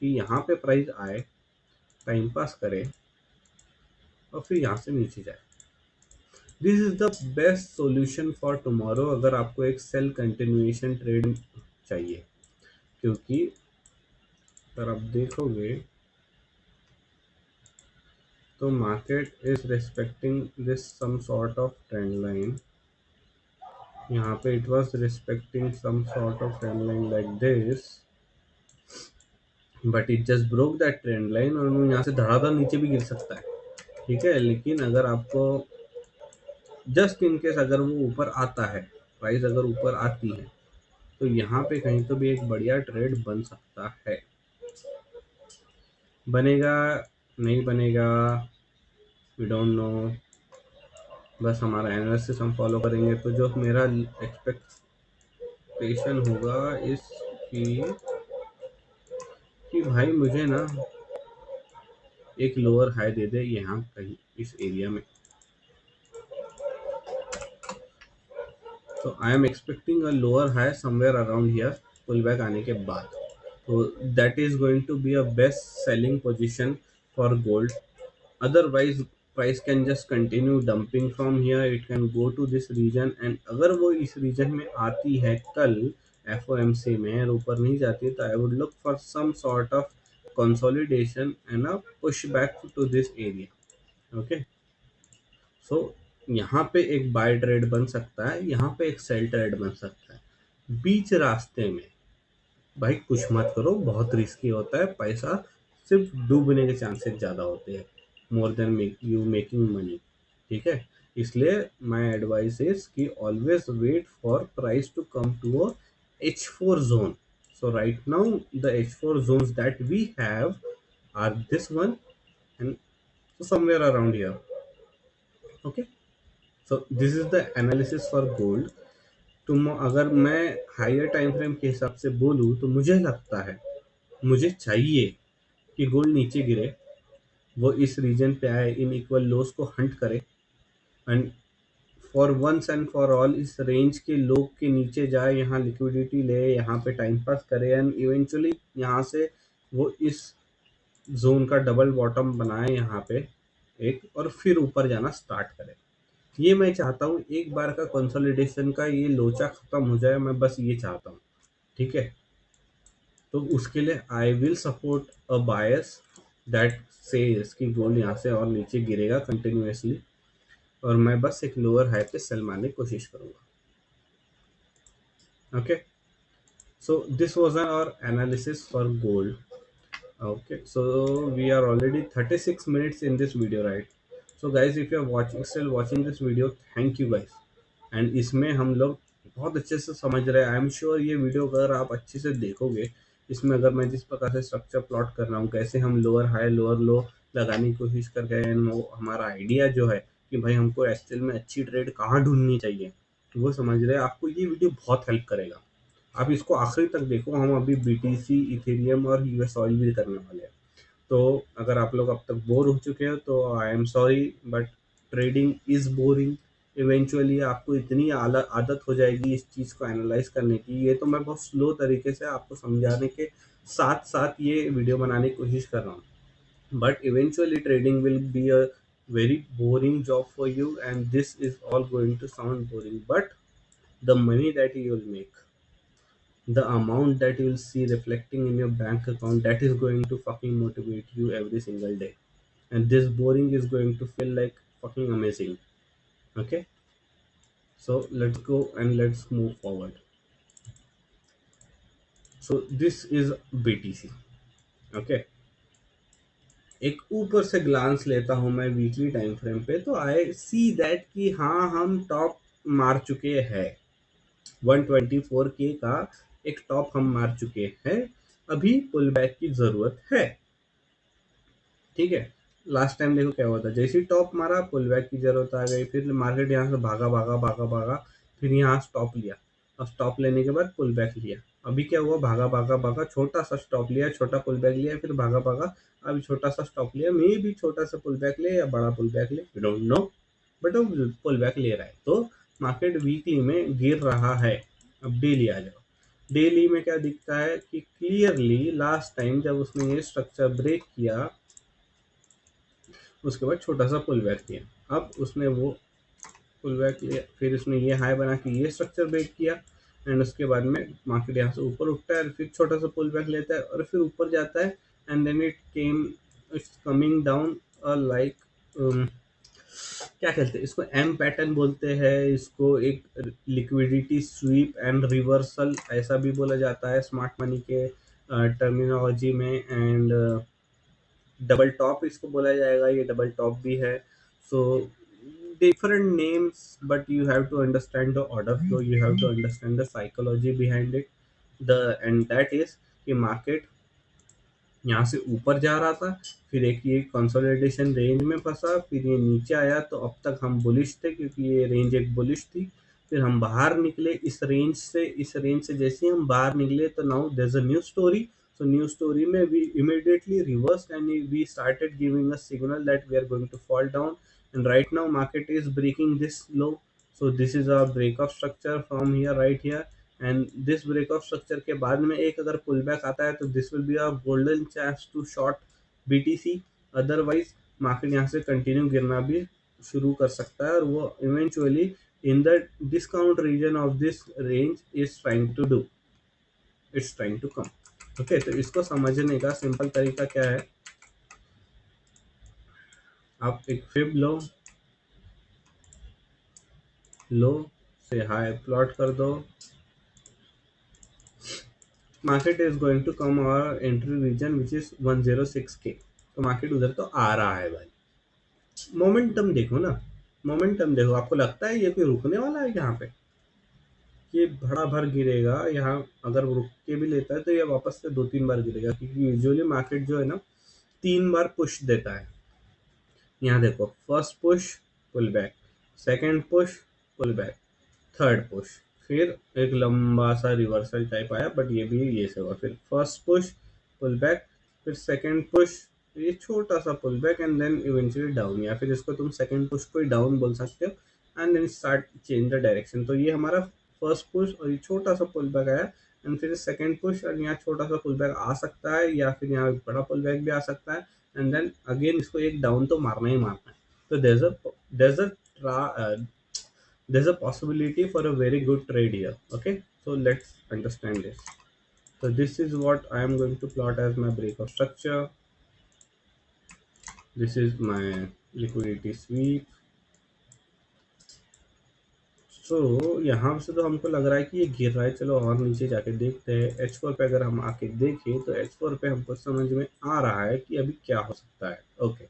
कि यहाँ पे price आए, time pass करे और फिर यहाँ से नीचे जाए। This is the best solution for tomorrow अगर आपको एक सेल कंटिन्यूएशन ट्रेड चाहिए, क्योंकि अगर आप देखोगे तो market is respecting this some sort of trend line. यहाँ पे it was respecting some sort of trend line like this, but it just broke that trend line और वो यहाँ से धड़ाधड़ नीचे भी गिर सकता है, ठीक है। लेकिन अगर आपको जस्ट इन केस अगर वो ऊपर आता है, प्राइस अगर ऊपर आती है तो यहाँ पे कहीं तो भी एक बढ़िया ट्रेड बन सकता है। बनेगा नहीं बनेगा वी डोंट नो, बस हमारा एनालिसिस हम फॉलो करेंगे। तो जो मेरा एक्सपेक्टेशन होगा इसकी कि भाई मुझे ना एक लोअर हाई दे दे यहाँ कहीं इस एरिया में। तो I am expecting a lower high somewhere around here pull back आने के बाद। तो that is going to be a best selling position for gold. Otherwise price can just continue dumping from here, it can go to this region, and अगर वो इस reason में आती है कल FOMC में और ऊपर नहीं जाती, तो I would look for some sort of consolidation and a push back to this area. Okay, so यहाँ पे एक बाय ट्रेड बन सकता है, यहाँ पे एक सेल ट्रेड बन सकता है। बीच रास्ते में भाई कुछ मत करो, बहुत रिस्की होता है, पैसा सिर्फ डूबने के चांसेस ज़्यादा होते हैं, more than you making money. ठीक है, इसलिए माय एडवाइस इज कि always wait for price to come to a H4 zone. So right now the H4 zones that we have are this one and so somewhere around here. Okay, so this is the analysis for gold. तुम अगर मैं higher time frame के हिसाब से बोलूँ तो मुझे लगता है, मुझे चाहिए कि गोल्ड नीचे गिरे, वो इस रीजन पे आए, इन इक्वल लोस को हंट करे and for once and for all इस रेंज के लो के नीचे जाए, यहाँ लिक्विडिटी ले, यहाँ पे टाइम पास करे एंड इवेंचुअली यहाँ से वो इस जोन का डबल बॉटम बनाए यहाँ पे एक, और फिर ऊपर जाना स्टार्ट करे। ये मैं चाहता हूँ, एक बार का कंसोलिडेशन का ये लोचा खत्म हो जाए, मैं बस ये चाहता हूँ। ठीक है, तो उसके लिए I will support a bias that says कि गोल्ड यहाँ से और नीचे गिरेगा कंटिन्यूसली, और मैं बस एक लोअर हाई पे सेल मारने की कोशिश करूँगा। Okay, so this was our analysis for gold. Okay, so we are already 36 minutes in this video, right? So guys, if you are still watching this video, thank you guys. And इसमें हम लोग बहुत अच्छे से समझ रहे हैं। आई am sure ये वीडियो अगर आप अच्छे से देखोगे, इसमें अगर मैं जिस प्रकार से स्ट्रक्चर प्लॉट कर रहा हूँ, कैसे हम लोअर हाई लोअर लो लगाने की कोशिश कर रहे हैं, वो हमारा आइडिया जो है कि भाई हमको एक्चुअल में अच्छी ट्रेड कहाँ ढूंढनी चाहिए, वो समझ रहे हैं। आपको ये वीडियो बहुत हेल्प करेगा, आप इसको आखिरी तक देखो। हम अभी BTC, इथेरियम और US ऑयल भी करने वाले हैं। तो अगर आप लोग अब तक बोर हो चुके हो तो I am sorry, but trading is boring. Eventually आपको इतनी आदत हो जाएगी इस चीज़ को एनालाइज करने की। ये तो मैं बहुत स्लो तरीके से आपको समझाने के साथ साथ ये वीडियो बनाने की कोशिश कर रहा हूँ, but eventually trading will be a very boring job for you, and this is all going to sound boring, but the money that you will make, the amount that you will see reflecting in your bank account, that is going to fucking motivate you every single day, and this boring is going to feel like fucking amazing. Okay, so let's go and let's move forward. So this is BTC. Okay, एक ऊपर से glance लेता हूं मैं weekly time frame पे, तो आई see that कि हाँ हम टॉप मार चुके हैं, 124K का एक टॉप हम मार चुके हैं, अभी पुल बैक की जरूरत है। ठीक है, लास्ट टाइम देखो क्या हुआ था, जैसे ही टॉप मारा पुल बैक की जरूरत आ गई, फिर मार्केट यहाँ से भागा भागा भागा भागा, फिर यहाँ स्टॉप लिया, और स्टॉप लेने के बाद पुल बैक लिया। अभी क्या हुआ, भागा भागा भागा, छोटा सा स्टॉप लिया, छोटा पुल बैक लिया, फिर भागा भागा, अभी छोटा सा स्टॉप लिया, मे भी छोटा सा पुल बैक ले या बड़ा पुल बैक ले, वी डोंट नो, बट वो पुल बैक ले रहा है। तो मार्केट वीकली में गिर रहा है। अब डेली आ जाओ, डेली में क्या दिखता है कि क्लियरली लास्ट टाइम जब उसने ये स्ट्रक्चर ब्रेक किया, उसके बाद छोटा सा पुल बैक किया, अब उसने वो पुल बैक लिया, फिर उसने ये हाई बना के ये स्ट्रक्चर ब्रेक किया, एंड उसके बाद में मार्केट यहाँ से ऊपर उठता है, फिर छोटा सा पुल बैक लेता है और फिर ऊपर जाता है, and then it's coming down like, क्या कहते हैं इसको, एम पैटर्न बोलते हैं इसको, एक लिक्विडिटी स्वीप एंड रिवर्सल ऐसा भी बोला जाता है स्मार्ट मनी के टर्मिनोलॉजी में, एंड डबल टॉप इसको बोला जाएगा, ये डबल टॉप भी है। So different names, but you have to understand the order flow, you have to understand the psychology behind it, the end that is कि market यहाँ से ऊपर जा रहा था, फिर एक ये कंसोलिडेशन रेंज में फंसा, फिर ये नीचे आया, तो अब तक हम बुलिश थे क्योंकि ये रेंज एक बुलिश थी। फिर हम बाहर निकले इस रेंज से, इस रेंज से जैसे ही हम बाहर निकले तो now there is a new story. So new story में we immediately reversed and we started giving a signal that we are going to fall down, and right now market is breaking this low. So this is our breakout structure from here, right here, and this breakout structure के बाद में एक अगर pullback आता है तो this will be a golden chance to short BTC, otherwise market यहाँ से कंटिन्यू गिरना भी शुरू कर सकता है और वो eventually in the discount region of this range is trying to do, it's trying to come. Okay, तो इसको समझने का सिंपल तरीका क्या है, आप एक फिब लो से हाई प्लॉट कर दो, market is going to come और entry reason which is 106K, तो मार्केट उधर तो आ रहा है भाई। मोमेंटम देखो ना, मोमेंटम देखो, आपको लगता है ये कोई रुकने वाला है यहाँ पे? ये भड़ा भर गिरेगा यहाँ, अगर वो रुक के भी लेता है तो ये वापस से 2-3 बार गिरेगा, क्योंकि यूजुअली मार्केट जो है ना 3 बार पुश देता है। यहाँ देखो, first push pull back, second push pull back, third push, फिर एक लंबा सा रिवर्सल टाइप आया, बट ये भी ये से हुआ, फिर फर्स्ट पुश पुल बैक, फिर सेकेंड पुश, ये छोटा सा pull back and then eventually down, या फिर इसको तुम सेकेंड पुश को ही डाउन बोल सकते हो and then start change the direction. तो ये हमारा फर्स्ट पुश और ये छोटा सा पुल बैक आया एंड फिर सेकेंड पुश, और यहाँ छोटा सा पुल बैक आ सकता है या फिर यहाँ बड़ा पुल बैक भी आ सकता है एंड देन अगेन इसको एक डाउन तो मारना ही मारना है। तो there's a possibility for a very good trade here. Okay, so let's understand this. So this is what I am going to plot as my breakout structure. This is my liquidity sweep. So यहाँ से तो हमको लग रहा है कि ये गिर रहा है, चलो और नीचे जाके देखते हैं। H4 पे अगर हम आके देखें तो H4 पे हमको समझ में आ रहा है कि अभी क्या हो सकता है। ओके,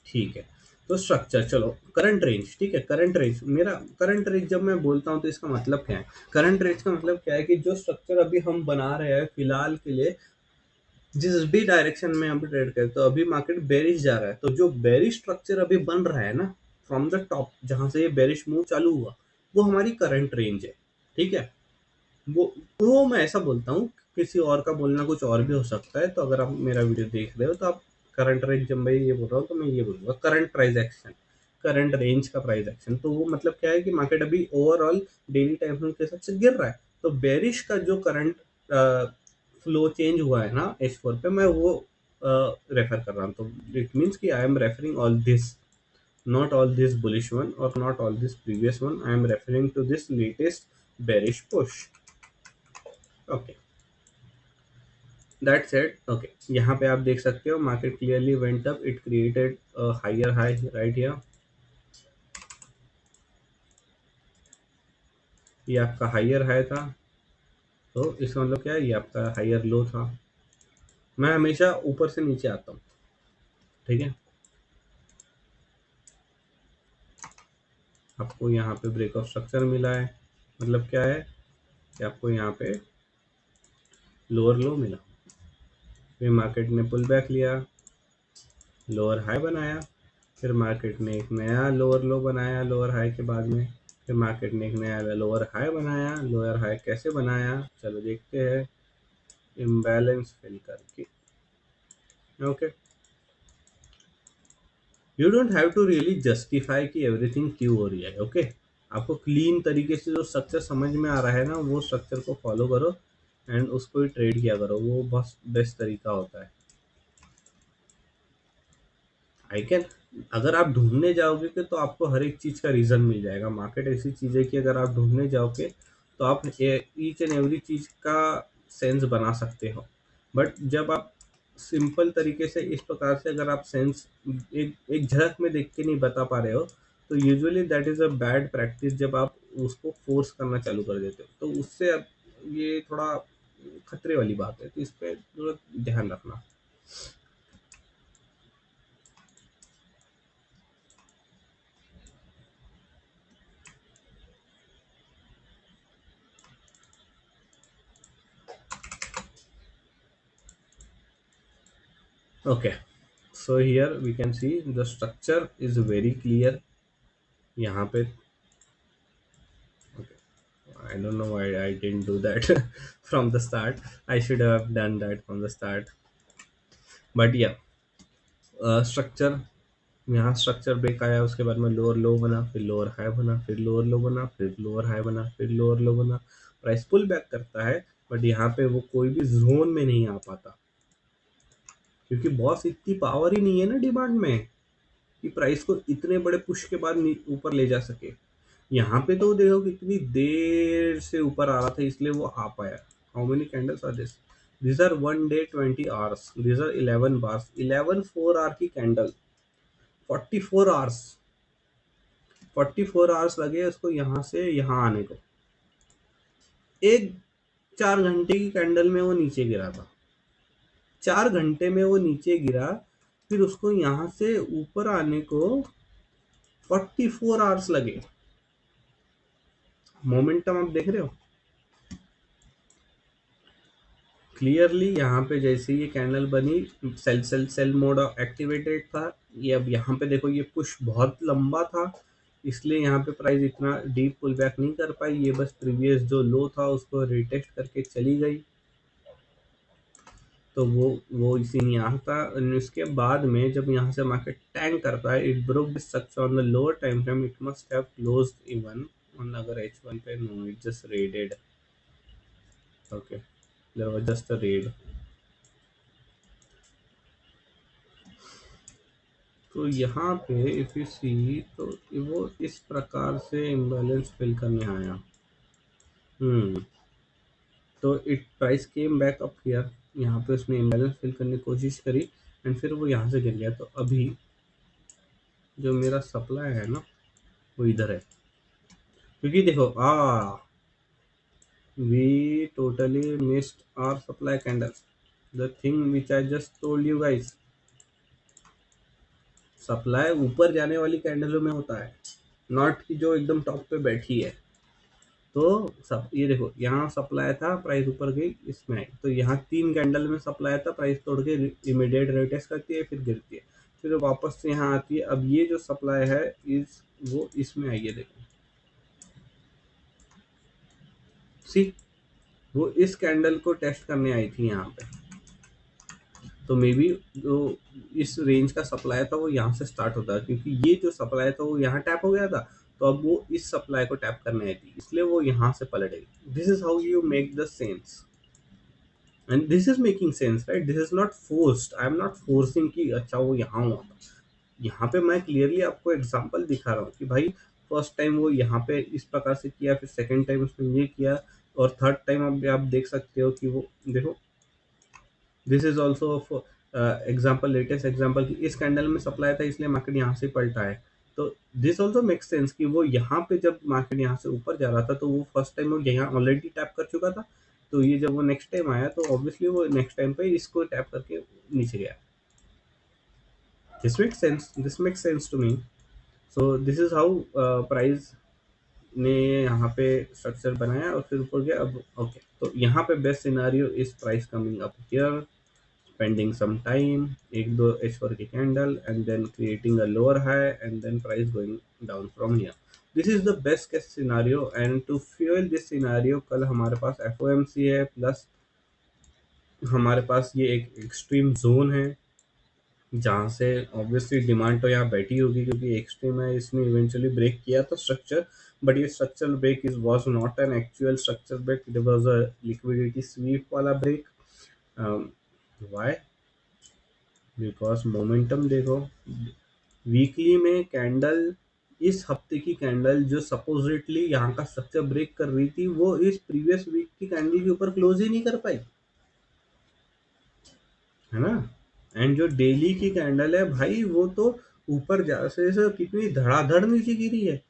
ठीक है, तो स्ट्रक्चर, चलो करंट रेंज, ठीक है, करंट रेंज, मेरा करंट रेंज जब मैं बोलता हूँ तो इसका मतलब क्या है? करंट रेंज का मतलब क्या है कि जो स्ट्रक्चर अभी हम बना रहे हैं फिलहाल के लिए, जिस भी डायरेक्शन में हम ट्रेड करें, तो अभी मार्केट बेरिश जा रहा है, तो जो बेरिश स्ट्रक्चर अभी बन रहा है ना फ्रॉम द टॉप, जहां से ये बेरिश मूव चालू हुआ, वो हमारी करंट रेंज है। ठीक है, वो मैं ऐसा बोलता हूँ, किसी और का बोलना कुछ और भी हो सकता है। तो अगर आप मेरा वीडियो देख रहे हो तो आप करंट रेंज, जब मैं ये बोल रहा हूँ तो मैं ये बोलूँगा current price action, current range का प्राइस एक्शन। तो वो मतलब क्या है कि मार्केट अभी ओवरऑल डेली टाइम फ्रेम के हिसाब से गिर रहा है, तो बेरिश का जो करंट फ्लो चेंज हुआ है ना H4 पे, मैं वो रेफर कर रहा हूँ। तो इट मीन्स कि I am referring all this, not all this bullish one or not all this previous one, I am referring to this latest bearish push. Okay, that's it. Okay, यहाँ पे आप देख सकते हो market clearly went up, it created higher high right here, ये आपका higher high था, तो इसका मतलब क्या है, ये आपका हायर लो था। मैं हमेशा ऊपर से नीचे आता हूँ, ठीक है। आपको यहाँ पे ब्रेकआउट स्ट्रक्चर मिला है, मतलब क्या है कि आपको यहाँ पे लोअर लो मिला, फिर मार्केट ने पुल बैक लिया, लोअर हाई बनाया, फिर मार्केट ने एक नया लोअर लो बनाया लोअर हाई के बाद में, फिर मार्केट ने एक नया लोअर हाई बनाया। लोअर हाई कैसे बनाया, चलो देखते हैं, इम्बैलेंस फिल करके। Okay, you don't have to really justify कि एवरीथिंग क्यों हो रही है। ओके, आपको क्लीन तरीके से जो स्ट्रक्चर समझ में आ रहा है ना, वो स्ट्रक्चर को फॉलो करो एंड उसको ही ट्रेड किया करो, वो बहुत बेस्ट तरीका होता है। आई कैन, अगर आप ढूंढने जाओगे कि तो आपको हर एक चीज़ का रीज़न मिल जाएगा। मार्केट ऐसी चीज़ है कि अगर आप ढूंढने जाओगे तो आप ईच एंड एवरी चीज़ का सेंस बना सकते हो, बट जब आप सिंपल तरीके से इस प्रकार से अगर आप सेंस एक एक झलक में देख के नहीं बता पा रहे हो, तो usually that is a bad practice. जब आप उसको फोर्स करना चालू कर देते हो तो उससे अब ये थोड़ा खतरे वाली बात है, तो इस पर थोड़ा ध्यान रखना। Okay, so here we can see the structure is very clear यहाँ पे। Okay, I don't know why I didn't do that from the start, I should have done that from the start, but yeah, structure, यहाँ structure break आया, उसके बाद में lower लो बना, फिर lower high बना, फिर लोअर लो बना, फिर लोअर हाई बना, फिर लोअर लो बना, प्राइस पुल बैक करता है, बट यहाँ पे वो कोई भी जोन में नहीं आ पाता। क्योंकि बॉस इतनी पावर ही नहीं है ना डिमांड में कि प्राइस को इतने बड़े पुश के बाद ऊपर ले जा सके। यहाँ पे तो देखो कितनी देर से ऊपर आ रहा था, इसलिए वो आ पाया। How many candles are this? these are 1 day 20 hours, these are 11 bars, 11 4 hour की कैंडल, 44 hours, 44 hours लगे उसको यहाँ से यहाँ आने को। एक 4 घंटे की कैंडल में वो नीचे गिरा था, 4 घंटे में वो नीचे गिरा, फिर उसको यहाँ से ऊपर आने को 44 hours लगे। मोमेंटम आप देख रहे हो क्लियरली। यहाँ पे जैसे ये कैंडल बनी, sell sell sell mode activated था। ये अब यहाँ पे देखो ये पुश बहुत लंबा था, इसलिए यहाँ पे प्राइस इतना डीप पुल बैक नहीं कर पाई। ये बस प्रीवियस जो लो था उसको रिटेस्ट करके चली गई, तो वो इसी यहाँ था। इसके बाद में जब यहाँ से मार्केट टैंक करता है, it broke this structure on the lower time frame, it must have closed even on, अगर H1 पे, no it just raided, okay, there was just a raid. तो यहाँ पे इफ यू सी, तो वो इस प्रकार से इम्बैलेंस फिल करने आया। तो it price came back up here, यहाँ पे उसने इम्बैलेंस फिल करने की कोशिश करी एंड फिर वो यहाँ से गिर गया। तो अभी जो मेरा सप्लाई है ना वो इधर है, क्योंकि देखो we totally missed our supply candle, the thing which I just told you guys. Supply ऊपर जाने वाली कैंडलों में होता है, नॉट की जो एकदम टॉप पे बैठी है। तो सब ये देखो, यहाँ सप्लाई था, प्राइस ऊपर गई, इसमें आई, तो यहाँ 3 कैंडल में सप्लाई था, प्राइस तोड़ के इमीडिएट रिटेस्ट करती है, फिर गिरती है, फिर वापस से यहाँ आती है। अब ये जो सप्लाई है वो इसमें आई है, देखो सी, वो इस कैंडल को टेस्ट करने आई थी यहाँ पे। तो मे बी जो इस रेंज का सप्लाई था वो यहाँ से स्टार्ट होता है, क्योंकि ये जो सप्लाई था वो यहाँ टैप हो गया था, तो अब वो इस सप्लाई को टैप करने आई थी, इसलिए वो यहाँ से पलट गई। This is how you make the sense, and this is making sense, right? This is not forced, I am not forcing कि अच्छा वो यहाँ हुआ था। यहाँ पे मैं क्लियरली आपको एग्जांपल दिखा रहा हूँ कि भाई फर्स्ट टाइम वो यहाँ पे इस प्रकार से किया, फिर सेकंड टाइम उसने ये किया, और थर्ड टाइम अब आप देख सकते हो कि वो देखो, this is also example, latest example कि इस कैंडल में सप्लाई था, इसलिए मार्केट यहाँ से पलटा है। तो दिस ऑल्सो मेक्स सेंस कि वो यहाँ पे जब मार्केट यहाँ से ऊपर जा रहा था, तो वो फर्स्ट टाइम वो यहाँ ऑलरेडी टैप कर चुका था, तो ये जब वो नेक्स्ट टाइम आया तो ऑब्वियसली वो नेक्स्ट टाइम पे इसको टैप करके नीचे गया। This makes sense to me. So this is how price ने यहाँ पे स्ट्रक्चर बनाया और फिर ऊपर गया। अब ओके, तो यहाँ पे best scenario is price coming up here, spending some time, एक दो H4 की candle, and then creating a lower high, and then price going down from here. This is the best case scenario, and to fuel this scenario कल हमारे पास FOMC है, plus हमारे पास ये एक extreme zone है जहाँ से ऑब्वियसली डिमांड तो यहाँ बैठी होगी, क्योंकि एक्सट्रीम है, इसने इवेंचुअली ब्रेक किया था स्ट्रक्चर, बट ये structural break is was not an actual structure break, it was a liquidity sweep वाला ब्रेक। व्हाई? बिकॉज मोमेंटम देखो, वीकली में कैंडल, इस हफ्ते की कैंडल जो सपोजिटली यहाँ का स्ट्रक्चर ब्रेक कर रही थी, वो इस प्रीवियस वीक की कैंडल के ऊपर क्लोज ही नहीं कर पाई, है ना? एंड जो डेली की कैंडल है भाई, वो तो ऊपर जैसे से कितनी धड़ाधड़ नीचे गिरी है।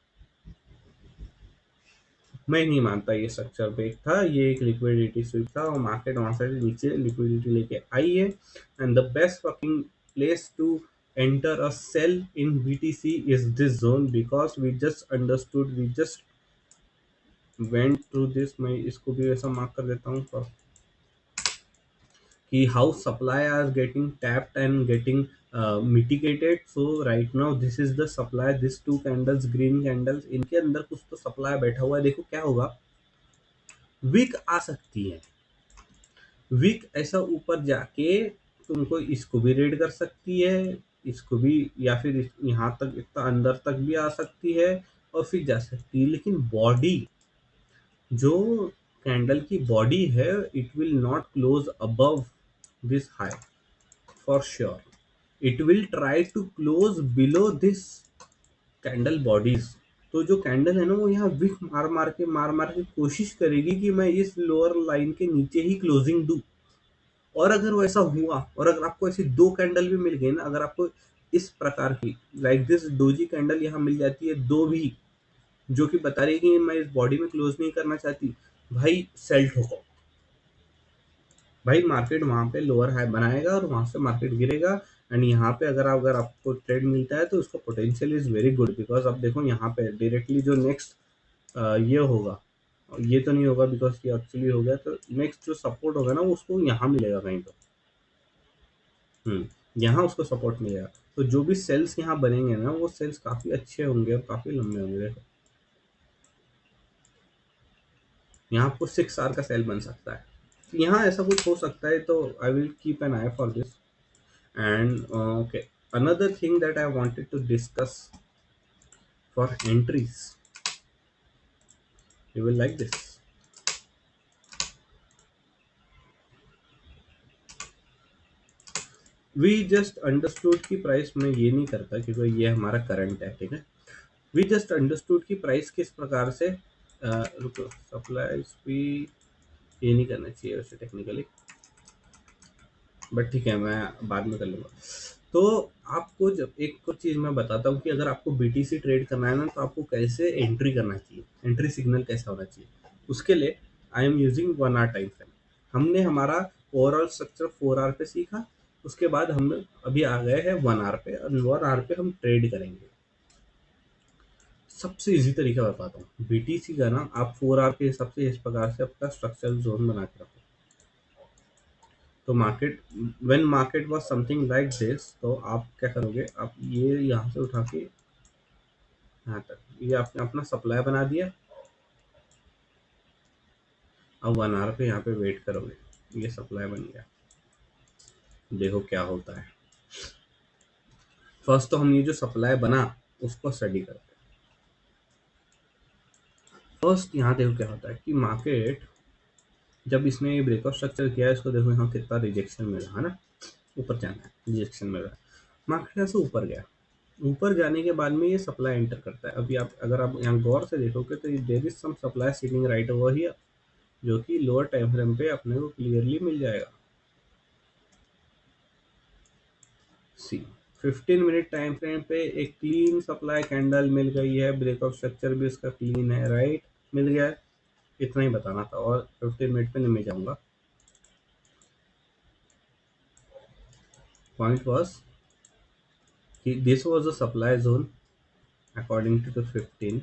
मैं नहीं मानता ये स्ट्रक्चर ब्रेक था, ये एक लिक्विडिटी स्वीप था, और मार्केट वहां से नीचे लिक्विडिटी लेके आई है। And the best fucking place to enter a sell in BTC is this zone, because we just understood, we just went through this। मैं इसको भी ऐसा मार्क कर देता हूँ कि how supply are getting tapped and getting mitigated। so right now this is the supply, this two candles, green candles, इनके अंदर कुछ तो सप्लाई बैठा हुआ है। देखो क्या होगा, वीक आ सकती है, वीक ऐसा ऊपर जाके तुमको इसको भी रेड कर सकती है, इसको भी, या फिर यहाँ तक इतना अंदर तक भी आ सकती है और फिर जा सकती है। लेकिन बॉडी, जो कैंडल की बॉडी है, it will not close above this high for sure. It will try to close below this candle bodies. तो जो कैंडल है ना वो यहाँ विक मार मार के कोशिश करेगी कि मैं इस लोअर लाइन के नीचे ही क्लोजिंग दूं। और अगर वो ऐसा हुआ और अगर आपको ऐसी दो कैंडल भी मिल गई ना, अगर आपको इस प्रकार की लाइक दिस डोजी कैंडल यहाँ मिल जाती है दो भी, जो कि बता रही है कि मैं इस बॉडी में क्लोज नहीं करना चाहती, भाई सेल ठोको। भाई मार्केट वहां पे लोअर हाई बनाएगा और वहां से मार्केट गिरेगा। एंड यहाँ पे अगर आपको ट्रेड मिलता है तो उसका potential is very good, because अब देखो यहाँ पे डायरेक्टली जो नेक्स्ट ये होगा, ये तो नहीं होगा बिकॉज ये एक्चुअली हो गया, तो नेक्स्ट जो सपोर्ट होगा ना उसको यहाँ मिलेगा कहीं तो। यहाँ उसको सपोर्ट मिलेगा। तो जो भी सेल्स यहाँ बनेंगे ना वो सेल्स काफी अच्छे होंगे और काफी लंबे होंगे। देखो यहाँ आपको 6 आवर का सेल बन सकता है, यहाँ ऐसा कुछ हो सकता है, तो I will keep an I for this. And okay, another thing that I wanted to discuss for entries, you will like this. We just understood कि प्राइस में ये नहीं करता क्योंकि ये हमारा करंट है, ठीक है। वी जस्ट अंडरस्टूड कि प्राइस किस प्रकार से रुको, सप्लाई भी ये नहीं करना चाहिए वैसे टेक्निकली, बट ठीक है मैं बाद में कर लूँगा। तो आपको जब एक कुछ चीज़ मैं बताता हूँ कि अगर आपको बीटीसी ट्रेड करना है ना तो आपको कैसे एंट्री करना चाहिए, एंट्री सिग्नल कैसा होना चाहिए। उसके लिए I am using 1 hour time frame. हमने हमारा ओवरऑल स्ट्रक्चर 4 आवर पे सीखा, उसके बाद हम अभी आ गए हैं 1 आवर पे, और 1 आवर पे हम ट्रेड करेंगे। सबसे इजी तरीका बताता हूँ बीटीसी का ना, आप 4 आवर के हिसाब से इस प्रकार से अपना स्ट्रक्चरल जोन बना के रखो। तो market when market was something like this, तो आप क्या करोगे, आप ये यहाँ से उठा के यहाँ तक ये आपने अपना सप्लाई बना दिया। अब 1 आवर पे यहाँ पे वेट करोगे, ये सप्लाई बन गया। देखो क्या होता है। फर्स्ट तो हम ये जो सप्लाई बना उसको स्टडी करते हैं। फर्स्ट यहाँ देखो क्या होता है कि मार्केट जब इसने ये ब्रेकआउट स्ट्रक्चर किया है, इसको देखो यहाँ कितना रिजेक्शन मिला है ना, ऊपर जाना है, रिजेक्शन मिला है। मार्केट यहाँ से ऊपर गया, ऊपर जाने के बाद में ये सप्लाई एंटर करता है। अभी आप अगर आप यहाँ गौर से देखोगे तो there is some supply sitting right over here, जो कि लोअर टाइम फ्रेम पे अपने को क्लियरली मिल जाएगा। सी 15 मिनट टाइम फ्रेम पे एक क्लीन सप्लाई कैंडल मिल गई है, ब्रेकआउट स्ट्रक्चर भी उसका क्लीन है, राइट, मिल गया है। इतना ही बताना था और 15 मिनट पे नहीं मैं जाऊंगा। पॉइंट वॉज कि this was a supply zone according to the 15।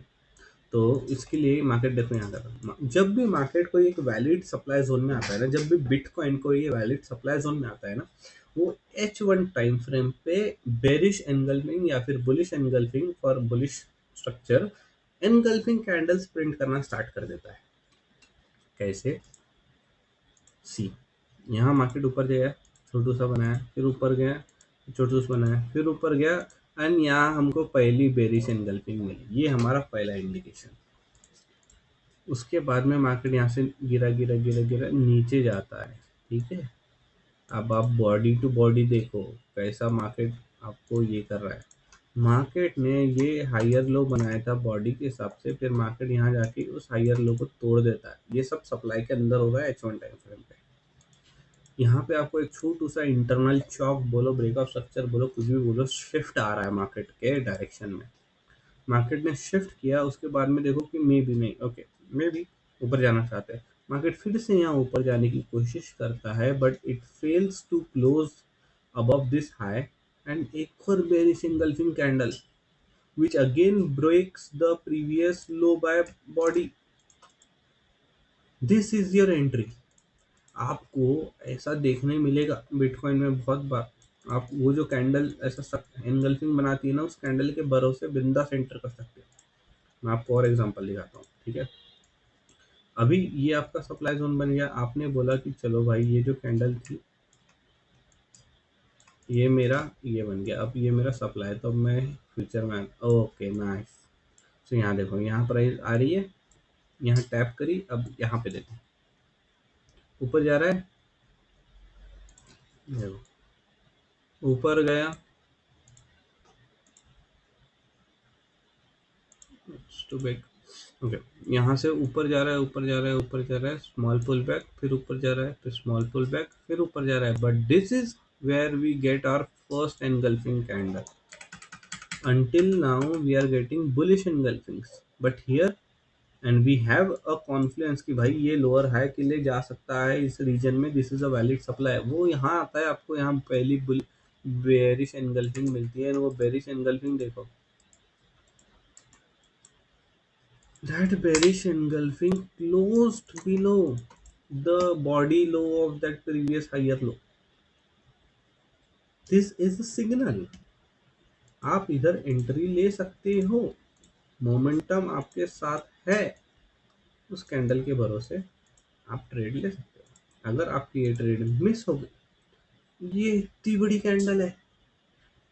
तो इसके लिए मार्केट देखो यहाँ का, जब भी मार्केट को एक वैलिड सप्लाई जोन में आता है ना, जब भी बिटकॉइन को ये वैलिड सप्लाई जोन में आता है ना, वो H1 टाइम फ्रेम पे बेरिश एनगल्फिंग या फिर bullish engulfing for bullish structure engulfing candles print करना स्टार्ट कर देता है। कैसे, सी यहाँ मार्केट ऊपर गया, छोटू सा बनाया, फिर ऊपर गया, छोटू सा बनाया, फिर ऊपर गया, एंड यहाँ हमको पहली बेरिश एनगल्फिंग मिली। ये हमारा पहला इंडिकेशन। उसके बाद में मार्केट यहाँ से गिरा गिरा गिरा गिरा नीचे जाता है, ठीक है। अब आप बॉडी टू बॉडी देखो कैसा मार्केट आपको ये कर रहा है। मार्केट ने ये हायर लो बनाया था बॉडी के हिसाब से, फिर मार्केट यहाँ जाके उस हायर लो को तोड़ देता है। ये सब सप्लाई के अंदर होगा H1 टाइम फ्रेम पे। यहाँ पे आपको एक छोटू सा इंटरनल चॉक बोलो, ब्रेकआउट स्ट्रक्चर बोलो, कुछ भी बोलो, शिफ्ट आ रहा है मार्केट के डायरेक्शन में। मार्केट ने शिफ्ट किया, उसके बाद में देखो कि मे भी नहीं, ओके मे भी ऊपर जाना चाहते हैं। मार्केट फिर से यहाँ ऊपर जाने की कोशिश करता है, but it fails to close above this high, and एक और bearish engulfing candle which again breaks the previous low by body. This is your entry. आपको ऐसा देखने मिलेगा बिटकॉइन में बहुत बार। आप वो जो कैंडल ऐसा एनगल्फिंग बनाती है ना, उस कैंडल के भरोसे बिंदा सेंटर कर सकते हैं। मैं आपको और एग्जांपल दिखाता हूँ, ठीक है। अभी ये आपका सप्लाई जोन बन गया, आपने बोला कि चलो भाई ये जो कैंडल थी ये मेरा ये बन गया, अब ये मेरा सप्लाई, तो अब मैं फ्यूचर में ओके नाइस। तो यहाँ देखो यहाँ प्राइस आ रही है, यहाँ टैप करी, अब यहाँ पे देखो ऊपर जा रहा है, देखो ऊपर गया, टू बैक, ओके, यहाँ से ऊपर जा रहा है, ऊपर जा रहा है, ऊपर जा रहा है, स्मॉल पुल बैक, फिर ऊपर जा रहा है, फिर स्मॉल पुल बैक, फिर ऊपर जा रहा है, but this is where we get our first engulfing candle. Until now we are getting bullish engulfings, but here and we have a confluence कि भाई ये लोअर हाई के लिए जा सकता है इस रीजन में, this is a valid supply. वो यहाँ आता है, आपको यहाँ पहली बेरिश एनगल्फिंग मिलती है, वो बेरिश एनगल्फिंग देखो, that bearish engulfing closed below the body low of that previous higher low. This is a signal. आप इधर एंट्री ले सकते हो, मोमेंटम आपके साथ है, उस कैंडल के भरोसे आप ट्रेड ले सकते हो. अगर आपकी ये ट्रेड मिस हो गई, ये इतनी बड़ी कैंडल है,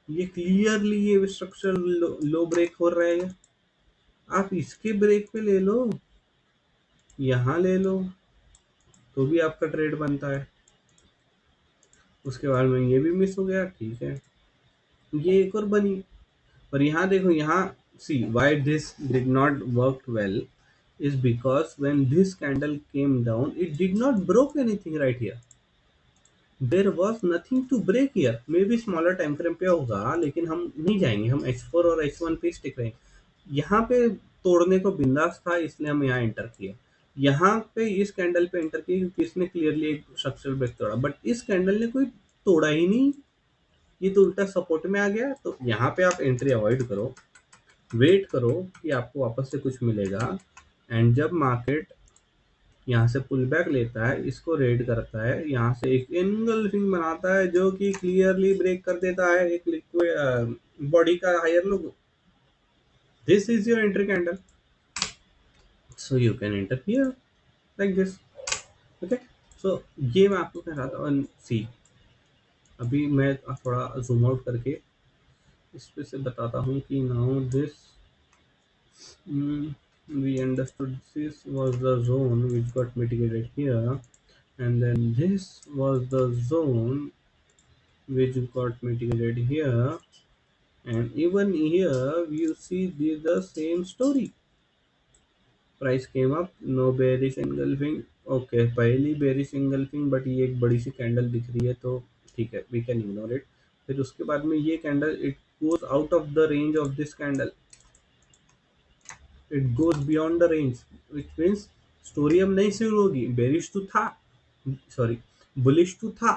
ये क्लियरली ये स्ट्रक्चर लो ब्रेक हो रहा है, आप इसके ब्रेक पे ले लो, यहाँ ले लो, तो भी आपका ट्रेड बनता है. उसके बाद में ये भी मिस हो गया, ठीक है, ये एक और बनी. पर यहाँ देखो, यहाँ see why this did not work well is because when this candle came down it did not broke anything right here. There was nothing to break here. Maybe smaller time frame पे होगा, लेकिन हम नहीं जाएंगे, हम H4 और H1 पे stick रहेंगे. यहाँ पे तोड़ने को बिंदास था, इसलिए हम यहाँ एंटर किए. यहाँ पे इस कैंडल पे एंटर किए क्योंकि इसने क्लियरली एक स्ट्रक्चरल ब्रेक तोड़ा, बट इस कैंडल ने कोई तोड़ा ही नहीं, ये तो उल्टा सपोर्ट में आ गया. तो यहाँ पे आप एंट्री अवॉइड करो, वेट करो कि आपको वापस से कुछ मिलेगा. एंड जब मार्केट यहाँ से पुल बैक लेता है, इसको रेड करता है, यहाँ से एक एनगल्फिंग बनाता है जो कि क्लियरली ब्रेक कर देता है एक लिक्विड बॉडी का higher low. This is your entry candle, so you can enter here like this. Okay, so ये मैं आपको कह रहा था. और सी, अभी मैं थोड़ा जूम आउट करके इस पे से बताता हूँ कि now this we understood this was the zone which got mitigated here, and then this was the zone which got mitigated here, and even here you see the same story. Price came up, no bearish engulfing. Okay, पहली bearish engulfing, but ये एक बड़ी सी candle दिख रही है तो ठीक है, we can ignore it. फिर उसके बाद में ये candle it goes out of the range of this candle, it goes beyond the range, which means story अब नहीं शुरू होगी. बेरिश तो था, सॉरी बुलिश तो था,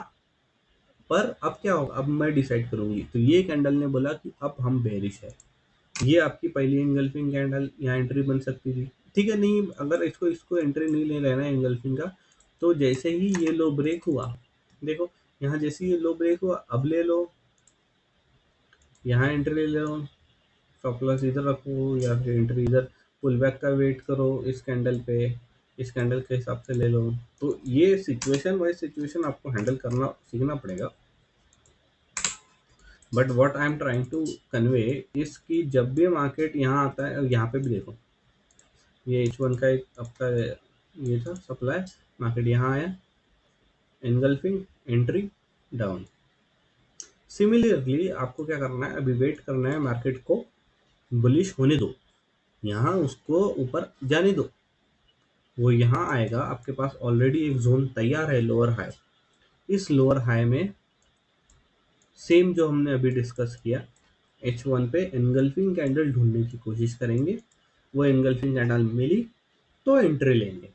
पर अब क्या होगा, अब मैं डिसाइड करूंगी. तो ये कैंडल ने बोला कि अब हम बेरिश है. ये आपकी पहली एंगल्फिंग कैंडल, यहाँ एंट्री बन सकती थी, ठीक है. नहीं, अगर इसको इसको एंट्री नहीं ले लेना एंगल्फिंग का, तो जैसे ही ये लो ब्रेक हुआ, देखो यहाँ जैसे ही ये लो ब्रेक हुआ, अब ले लो, यहाँ एंट्री ले लो, स्टॉप लॉस इधर रखो, या फिर एंट्री इधर, पुल बैक का वेट करो इस कैंडल पे, इस कैंडल के हिसाब से ले लो. तो ये सिचुएशन वाइज सिचुएशन आपको हैंडल करना सीखना पड़ेगा. But what I am trying to convey is कि जब भी मार्केट यहाँ आता है, यहाँ पे भी देखो, ये H1 का एक आपका ये था सप्लाई, मार्केट यहाँ आया, एनगल्फिंग, एंट्री, डाउन. सिमिलरली आपको क्या करना है, अभी वेट करना है मार्केट को बुलिश होने दो, यहाँ उसको ऊपर जाने दो, वो यहाँ आएगा. आपके पास ऑलरेडी एक जोन तैयार है, लोअर हाई. इस लोअर हाई में सेम जो हमने अभी डिस्कस किया, H1 पे एनगल्फिंग कैंडल ढूंढने की कोशिश करेंगे. वो एनगल्फिंग कैंडल मिली तो एंट्री लेंगे,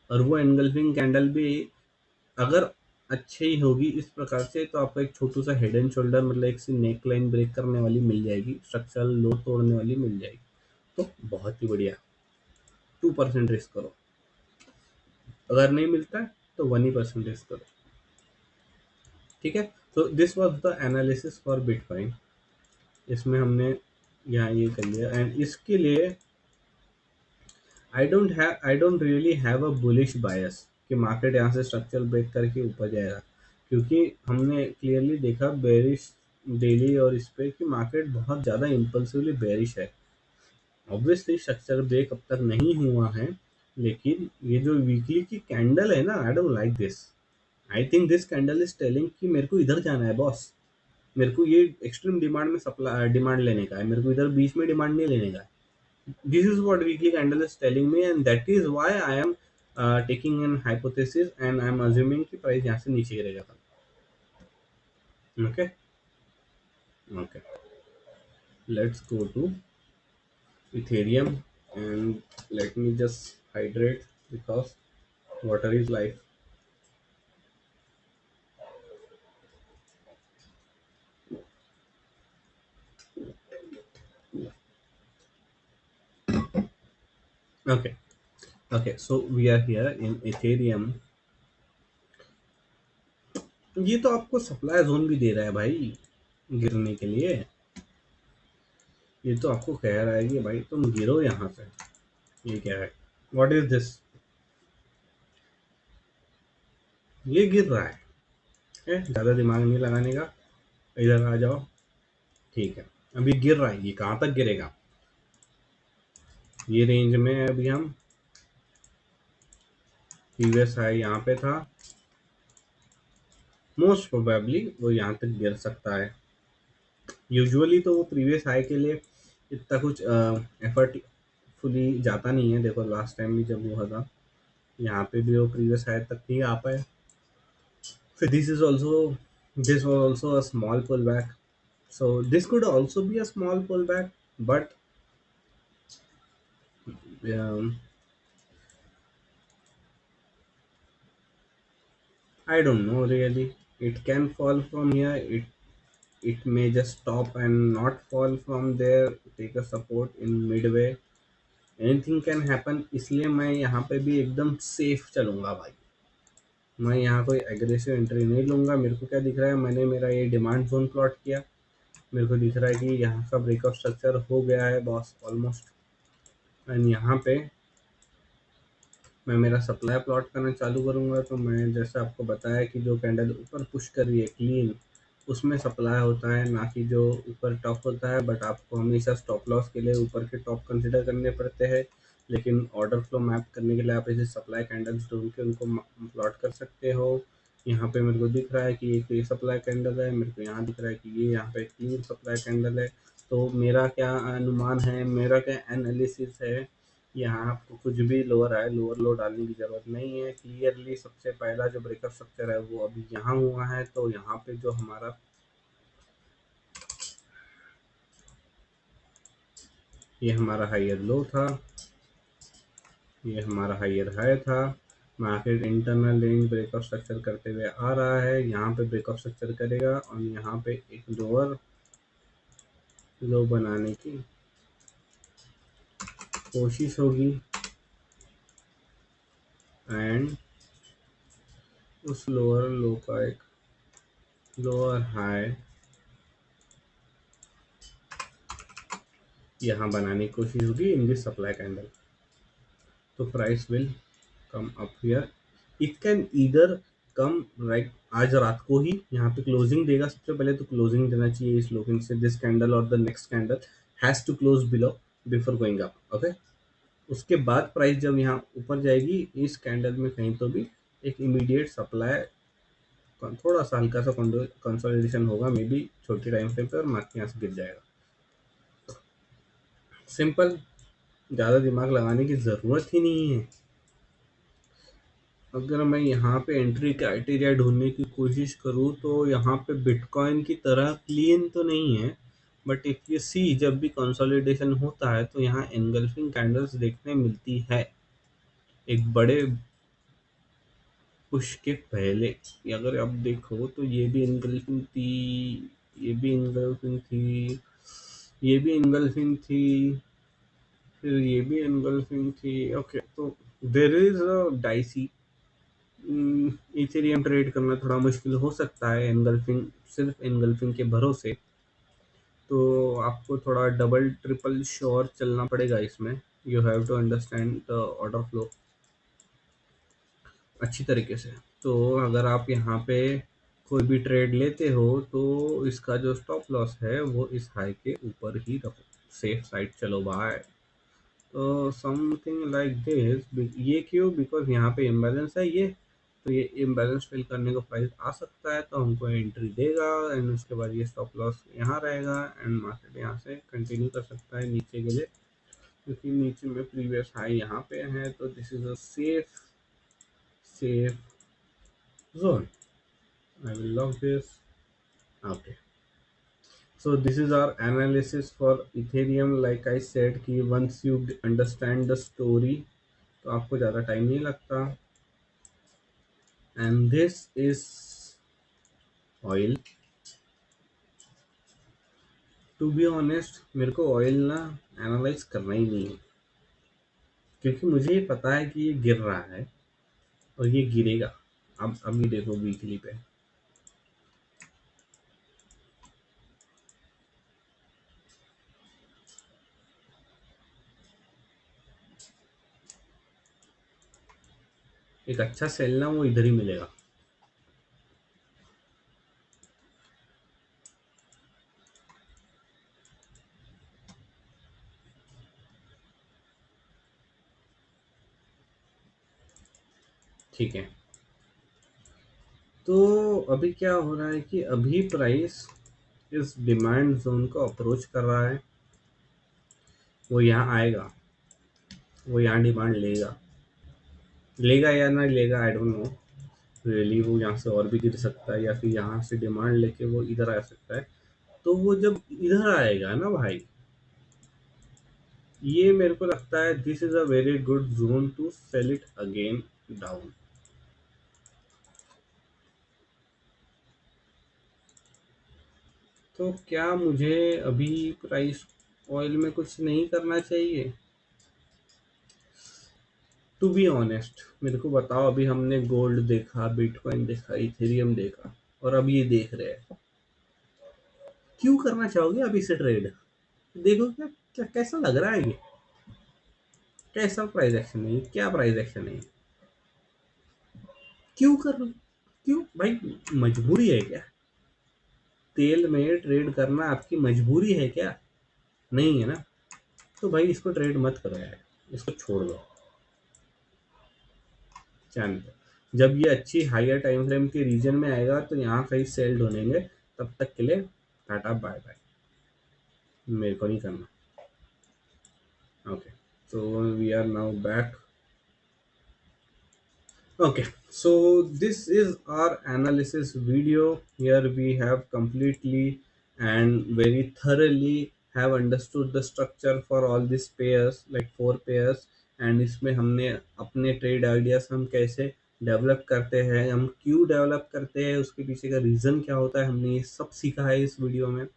और वो एनगल्फिंग कैंडल भी अगर अच्छी ही होगी इस प्रकार से, तो आपको एक छोटू सा हेड एंड शोल्डर, मतलब एक सी नेक लाइन ब्रेक करने वाली मिल जाएगी, स्ट्रक्चरल लो तोड़ने वाली मिल जाएगी, तो बहुत ही बढ़िया. 2% रिस्क करो, अगर नहीं मिलता है तो 1% रिस्क करो, ठीक है. तो this was the analysis for Bitcoin. इसमें हमने यहाँ ये कर लिया, एंड इसके लिए I don't really have a bullish bias कि मार्केट यहाँ से स्ट्रक्चरल ब्रेक करके ऊपर जाएगा, क्योंकि हमने क्लियरली देखा बेरिश डेली और इस पे कि मार्केट बहुत ज़्यादा इम्पल्सिवली बेरिश है. ऑब्वियसली स्ट्रक्चरल ब्रेक अब तक नहीं हुआ है, लेकिन ये जो वीकली की कैंडल है ना, I don't like this. I think this candle is telling कि मेरे को इधर जाना है बॉस, मेरे को ये एक्सट्रीम डिमांड में सप्लाई डिमांड लेने का है, मेरे को इधर बीच में डिमांड नहीं लेने का है। This is what weekly candle is telling me, and that is why I am taking an hypothesis and I am assuming कि प्राइस यहाँ से नीचे गिरेगा। Okay, okay. Let's go to Ethereum and let me just hydrate because water is life. Okay, okay. So we are here in Ethereum. ये तो आपको supply zone भी दे रहा है भाई गिरने के लिए। ये तो आपको कह रहा है कि भाई तुम गिरो यहाँ से। ये क्या है? What is this? ये गिर रहा है, ज़्यादा दिमाग नहीं लगाने का। इधर आ जाओ। ठीक है, अभी गिर रहा है, ये कहाँ तक गिरेगा? ये रेंज में है अभी हम। प्रीवियस हाई यहाँ पे था, मोस्ट प्रोबेबली वो यहाँ तक गिर सकता है। यूजुअली तो वो प्रीवियस हाई के लिए इतना कुछ एफर्टफुली जाता नहीं है। देखो लास्ट टाइम भी जब हुआ था, यहाँ पे भी वो प्रीवियस हाई तक नहीं आ पाए। फिर this was also a small pullback, so this could also be a small pullback, but um, I don't know really. It can fall from here. It may just stop and not fall from there. Take a support in midway. Anything can happen. इसलिए मैं यहाँ पे भी एकदम safe चलूँगा भाई। मैं यहाँ कोई एग्रेसिव एंट्री नहीं लूँगा। मेरे को क्या दिख रहा है, मैंने मेरा ये डिमांड जोन प्लॉट किया, मेरे को दिख रहा है कि यहाँ का ब्रेकअप स्ट्रक्चर हो गया है बॉस ऑलमोस्ट। एंड यहाँ पे मैं मेरा सप्लाई प्लॉट करना चालू करूँगा। तो मैं जैसे आपको बताया कि जो कैंडल ऊपर पुश कर रही है क्लीन, उसमें सप्लाई होता है, ना कि जो ऊपर टॉप होता है। बट आपको हमेशा स्टॉप लॉस के लिए ऊपर के टॉप कंसिडर करने पड़ते हैं, लेकिन ऑर्डर फ्लो मैप करने के लिए आप ऐसे सप्लाई कैंडल्स ढूंढ के उनको प्लॉट कर सकते हो। यहाँ पे मेरे को दिख रहा है कि एक ये सप्लाई कैंडल है, मेरे को यहाँ दिख रहा है कि ये यहाँ पे क्लीन सप्लाई कैंडल है। तो मेरा क्या अनुमान है, मेरा क्या एनालिसिस है, यहाँ आपको कुछ भी लोअर है लोअर लो डालने की ज़रूरत नहीं है। क्लियरली सबसे पहला जो ब्रेकअप स्ट्रक्चर है वो अभी यहाँ हुआ है। तो यहाँ पे जो हमारा ये हमारा हायर लो था, ये हमारा हायर हाई था। Market internal range breakup structure करते हुए आ रहा है, यहाँ पे ब्रेकअप स्ट्रक्चर करेगा और यहाँ पे एक लोअर लो बनाने की कोशिश होगी एंड उस लोअर लो का एक लोअर हाई यहाँ बनाने की कोशिश होगी इन दिस सप्लाई कैंडल। तो price will come up here. It can either come right आज रात को ही यहाँ पे क्लोजिंग देगा। सबसे पहले तो क्लोजिंग देना चाहिए इस लोकिंग से। दिस कैंडल और the next candle has to close below before going up. Okay, उसके बाद प्राइस जब यहाँ ऊपर जाएगी इस कैंडल में कहीं तो भी एक इमीडिएट सप्लाई थोड़ा सा हल्का सा कंसोलिडेशन होगा, मे बी छोटी टाइम फ्रेम पे, और मार्केट यहाँ से गिर जाएगा। सिंपल, ज़्यादा दिमाग लगाने की ज़रूरत ही नहीं है। अगर मैं यहाँ पे एंट्री क्राइटेरिया ढूंढने की कोशिश करूँ तो यहाँ पे बिटकॉइन की तरह क्लीन तो नहीं है, बट इफ यू सी जब भी कंसोलिडेशन होता है तो यहाँ एनगल्फिंग कैंडल्स देखने मिलती है एक बड़े पुश के पहले। अगर आप देखो तो ये भी एनगल्फिंग थी, ये भी एनगल्फिंग थी, ये भी एनगल्फिंग थी, फिर ये भी एनगल्फिंग थी। ओके, तो देर is a dicey. Ethereum trade करना थोड़ा मुश्किल हो सकता है एनगल्फिंग, सिर्फ एनगल्फिंग के भरोसे। तो आपको थोड़ा डबल ट्रिपल श्योर चलना पड़ेगा इसमें। You have to understand the order flow अच्छी तरीके से। तो अगर आप यहाँ पे कोई भी ट्रेड लेते हो तो इसका जो स्टॉप लॉस है वो इस हाई के ऊपर ही रखो, सेफ साइड चलो भाई। तो समथिंग लाइक दिस। ये क्यों? बिकॉज यहाँ पे इम्बैलेंस है ये, तो ये इम्बैलेंस फिल करने का प्राइस आ सकता है, तो हमको एंट्री देगा एंड उसके बाद ये स्टॉप लॉस यहाँ रहेगा एंड मार्केट यहाँ से कंटिन्यू कर सकता है नीचे के लिए, क्योंकि नीचे में प्रीवियस हाई यहाँ पे है, तो this is a safe zone. I will lock this. Okay. So this is our analysis for Ethereum. Like I said कि once you understand the story तो आपको ज़्यादा टाइम नहीं लगता. And this is oil. To be honest मेरे को oil ना analyse करना ही नहीं है, क्योंकि मुझे ये पता है कि ये गिर रहा है और ये गिरेगा. अब अभी देखो वीकली पे एक अच्छा सेल ना वो इधर ही मिलेगा. ठीक है, तो अभी क्या हो रहा है कि अभी प्राइस इस डिमांड जोन को अप्रोच कर रहा है. वो यहाँ आएगा, वो यहाँ डिमांड लेगा, लेगा या ना लेगा आई डोंट नो रियली. वो यहाँ से और भी गिर सकता है या फिर यहाँ से डिमांड लेके वो इधर आ सकता है. तो वो जब इधर आएगा ना भाई, ये मेरे को लगता है this is a very good zone to sell it again down. तो क्या मुझे अभी प्राइस ऑयल में कुछ नहीं करना चाहिए? टू बी ऑनेस्ट मेरे को बताओ, अभी हमने गोल्ड देखा, बिटकॉइन देखा, इथेरियम देखा और अब ये देख रहे हैं. क्यों करना चाहोगे अभी से ट्रेड? देखो क्या, कैसा लग रहा है ये? कैसा प्राइस एक्शन है? क्या प्राइस एक्शन है? क्यों कर रहे हो? क्यों भाई? मजबूरी है क्या? तेल में ट्रेड करना आपकी मजबूरी है क्या? नहीं है ना. तो भाई इसको ट्रेड मत करो यार, इसको छोड़ दो. जान दो, जब ये अच्छी हायर टाइम फ्रेम के रीजन में आएगा तो यहाँ कहीं सेल ढूंढेंगे. तब तक के लिए टाटा बाय बाय. मेरे को नहीं करना. Okay, so we are now back. Okay, so this is our analysis video. Here we have completely and very thoroughly have understood the structure for all these pairs, like 4 pairs. And इसमें हमने अपने trade ideas हम कैसे develop करते हैं, हम क्यों develop करते हैं, उसके पीछे का रीज़न क्या होता है, हमने ये सब सीखा है इस वीडियो में.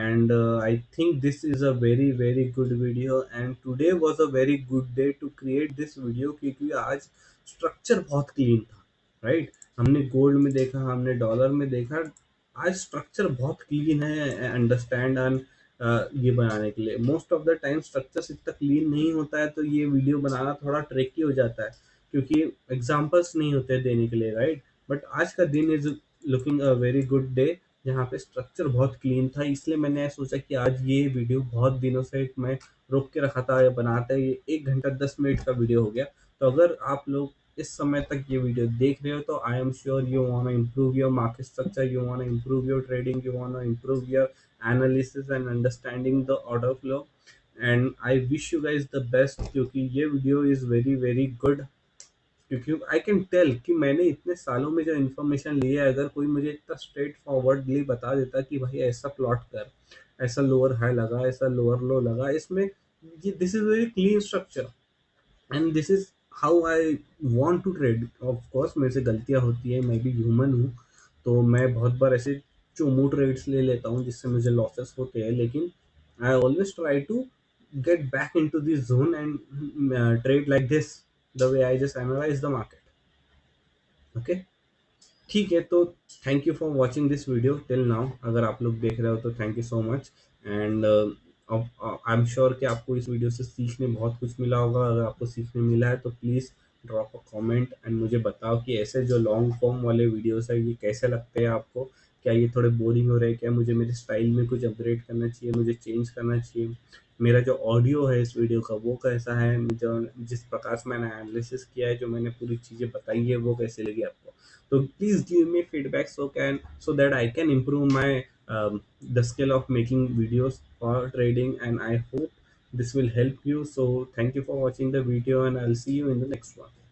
And I think this is a very good video and today was a very good day to create this video, क्योंकि आज स्ट्रक्चर बहुत क्लीन था. राइट, हमने गोल्ड में देखा, हमने डॉलर में देखा, आज स्ट्रक्चर बहुत क्लीन है अंडरस्टैंड एंड ये बनाने के लिए. Most of the time structure इतना क्लीन नहीं होता है, तो ये वीडियो बनाना थोड़ा ट्रिकी हो जाता है, क्योंकि एग्जाम्पल्स नहीं होते देने के लिए. राइट, बट आज का दिन is looking a very good day, जहाँ पे स्ट्रक्चर बहुत क्लीन था. इसलिए मैंने सोचा कि आज ये वीडियो बहुत दिनों से मैं रोक के रखा था बनाते, ये 1 घंटा 10 मिनट का वीडियो हो गया. तो अगर आप लोग इस समय तक ये वीडियो देख रहे हो तो I am sure you want to improve your market structure, you want to improve your trading, you want to improve your analysis and understanding the order flow. And I wish you guys the best, क्योंकि ये video is very good. क्योंकि I can tell कि मैंने इतने सालों में जो information ली है, अगर कोई मुझे इतना स्ट्रेट फॉरवर्डली बता देता कि भाई ऐसा प्लॉट कर, ऐसा लोअर हाई लगा, ऐसा लोअर लो लगा, इसमें ये this is very clean structure and this is how I want to trade. Of course मेरे से गलतियां होती है, मैं भी ह्यूमन हूँ, तो मैं बहुत बार ऐसे चोमू ट्रेड्स ले लेता हूँ जिससे मुझे लॉसेस होते हैं, लेकिन I always try to get back into the zone and trade like this, the way I just analyze the market. Okay, ठीक है. तो thank you for watching this video till now. अगर आप लोग देख रहे हो तो thank you so much. And I am sure कि आपको इस वीडियो से सीखने बहुत कुछ मिला होगा. अगर आपको सीखने मिला है तो please drop a comment and मुझे बताओ कि ऐसे जो लॉन्ग फॉर्म वाले वीडियोस है ये कैसे लगते हैं आपको. क्या ये थोड़े बोरिंग हो रहे हैं? क्या मुझे मेरे स्टाइल में कुछ अपग्रेड करना चाहिए, मुझे चेंज करना चाहिए? मेरा जो ऑडियो है इस वीडियो का वो कैसा है, जो जिस प्रकार से मैंने एनालिसिस किया है, जो मैंने पूरी चीज़ें बताई है वो कैसी लगी आपको। तो please give me feedback so that I can improve my the skill of making videos for trading, and I hope this will help you. So thank you for watching the video, and I'll see you in the next one.